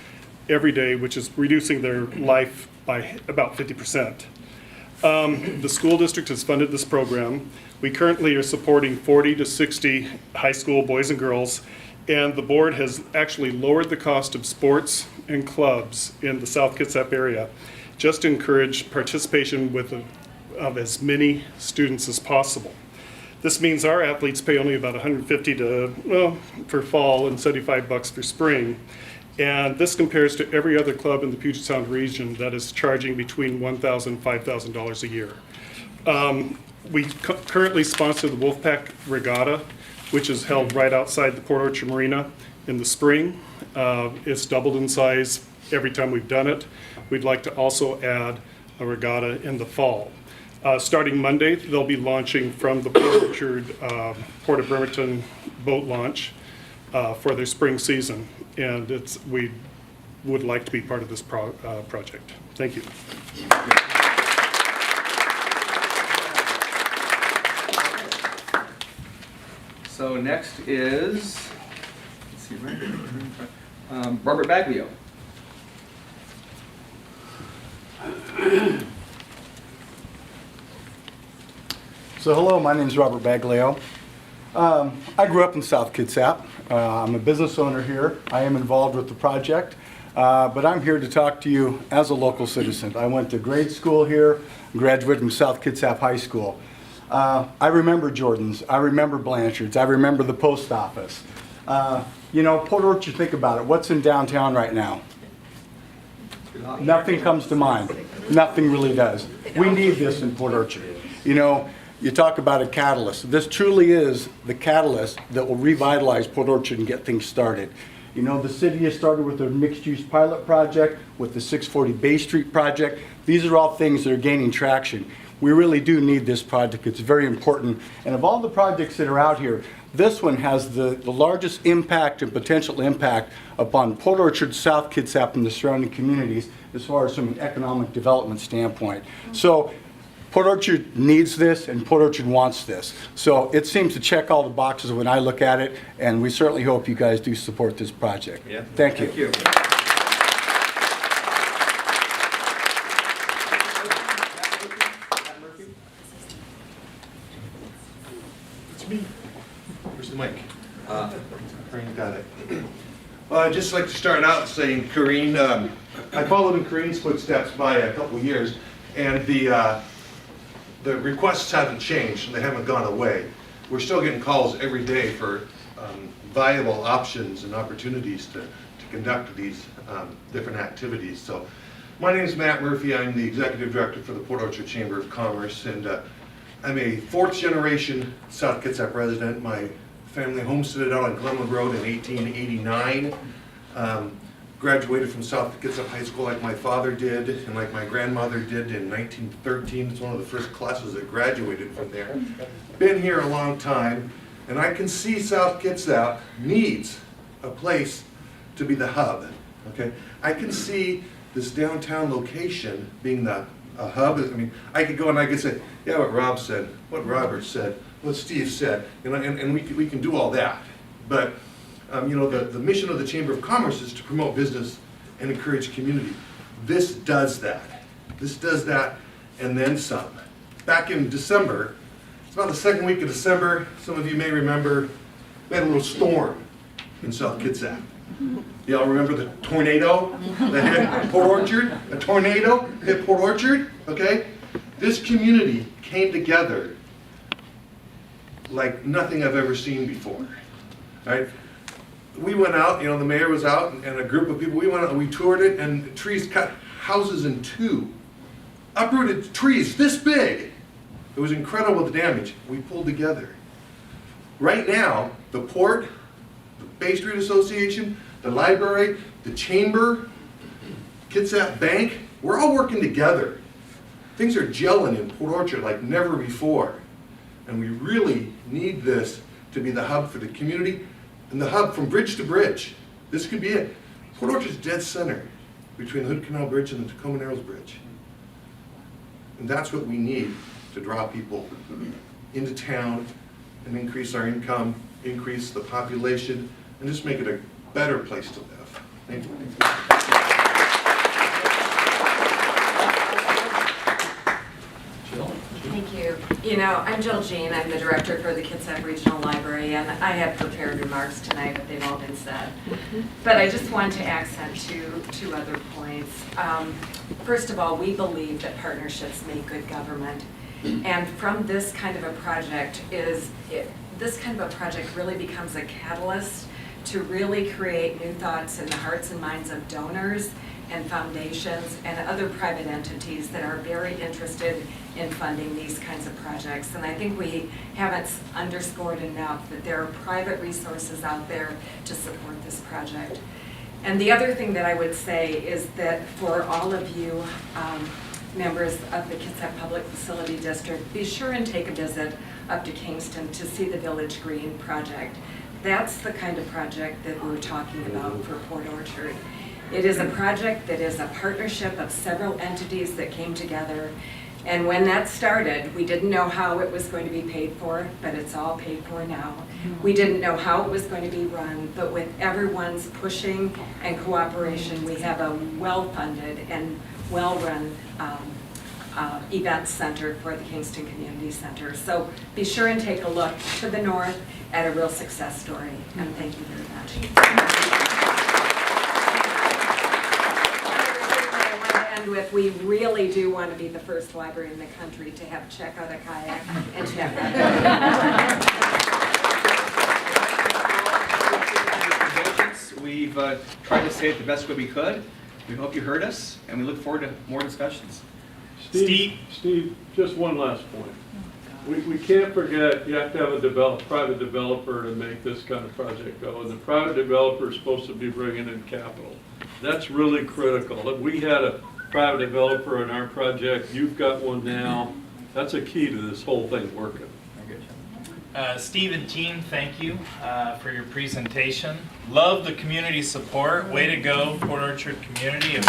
every day, which is reducing their life by about 50%. The school district has funded this program. We currently are supporting 40 to 60 high school boys and girls, and the board has actually lowered the cost of sports and clubs in the South Kitsap area just to encourage participation of as many students as possible. This means our athletes pay only about $150 to, well, for fall and $75 for spring. And this compares to every other club in the Puget Sound region that is charging between $1,000 and $5,000 a year. We currently sponsor the Wolfpack Regatta, which is held right outside the Port Orchard Marina in the spring. It's doubled in size every time we've done it. We'd like to also add a regatta in the fall. Starting Monday, they'll be launching from the Port Orchard, Port of Bremerton boat launch for their spring season. And we would like to be part of this project. Thank you. So next is, let's see, Robert Baglio. So hello, my name is Robert Baglio. I grew up in South Kitsap. I'm a business owner here. I am involved with the project, but I'm here to talk to you as a local citizen. I went to grade school here, graduated from South Kitsap High School. I remember Jordan's, I remember Blanchard's, I remember the post office. You know, Port Orchard, think about it. What's in downtown right now? Nothing comes to mind. Nothing really does. We need this in Port Orchard. You know, you talk about a catalyst. This truly is the catalyst that will revitalize Port Orchard and get things started. You know, the city has started with a mixed-use pilot project, with the 640 Bay Street project. These are all things that are gaining traction. We really do need this project. It's very important. And of all the projects that are out here, this one has the largest impact and potential impact upon Port Orchard, South Kitsap, and the surrounding communities as far as from an economic development standpoint. So Port Orchard needs this, and Port Orchard wants this. So it seems to check all the boxes when I look at it, and we certainly hope you guys do support this project. Yeah. Thank you. Thank you. It's me. Where's the mic? Corrine got it. Well, I'd just like to start out saying, Corrine, I followed in Corrine's footsteps by a couple of years, and the requests haven't changed, and they haven't gone away. We're still getting calls every day for viable options and opportunities to conduct these different activities. So, my name is Matt Murphy. I'm the Executive Director for the Port Orchard Chamber of Commerce, and I'm a fourth generation South Kitsap resident. My family homesteaded out on Glenwood Road in 1889. Graduated from South Kitsap High School like my father did, and like my grandmother did in 1913. It's one of the first classes that graduated from there. Been here a long time, and I can see South Kitsap needs a place to be the hub. Okay, I can see this downtown location being a hub. I mean, I could go and I could say, yeah, what Rob said, what Robert said, what Steve said, and we can do all that. But you know, the mission of the Chamber of Commerce is to promote business and encourage community. This does that. This does that, and then some. Back in December, it's about the second week of December, some of you may remember, we had a little storm in South Kitsap. Y'all remember the tornado that hit Port Orchard? A tornado hit Port Orchard, okay? This community came together like nothing I've ever seen before, right? We went out, you know, the mayor was out and a group of people, we went out and we toured it, and trees cut houses in two. Uprooted trees this big. It was incredible the damage. We pulled together. Right now, the port, the Bay Street Association, the library, the chamber, Kitsap Bank, we're all working together. Things are gelling in Port Orchard like never before. And we really need this to be the hub for the community and the hub from bridge to bridge. This could be it. Port Orchard's dead center between the Hood Canal Bridge and the Tacoma Narrows Bridge. And that's what we need to draw people into town and increase our income, increase the population, and just make it a better place to live. Thank you. Thank you. You know, I'm Jill Jean. I'm the director for the Kitsap Regional Library, and I have prepared remarks tonight, but they've all been said. But I just want to accent two other points. points. First of all, we believe that partnerships make good government. And from this kind of a project this kind of a project really becomes a catalyst to really create new thoughts in the hearts and minds of donors and foundations and other private entities that are very interested in funding these kinds of projects. And I think we haven't underscored enough that there are private resources out there to support this project. And the other thing that I would say is that for all of you members of the Kitsap Public Facility District, be sure and take a visit up to Kingston to see the Village Green project. That's the kind of project that we're talking about for Port Orchard. It is a project that is a partnership of several entities that came together. And when that started, we didn't know how it was going to be paid for, but it's all paid for now. We didn't know how it was going to be run, but with everyone's pushing and cooperation, we have a well-funded and well-run event center for the Kingston Community Center. So be sure and take a look to the north at a real success story. And thank you very much. With, we really do want to be the first library in the country to have check out a kayak and check out. We've tried to say it the best way we could. We hope you heard us, and we look forward to more discussions. Steve, just one last point. We can't forget you have to have a private developer to make this kind of project go, and the private developer is supposed to be bringing in capital. That's really critical. If we had a private developer in our project, you've got one now. That's a key to this whole thing working. Steve and team, thank you for your presentation. Love the community support. Way to go, Port Orchard community.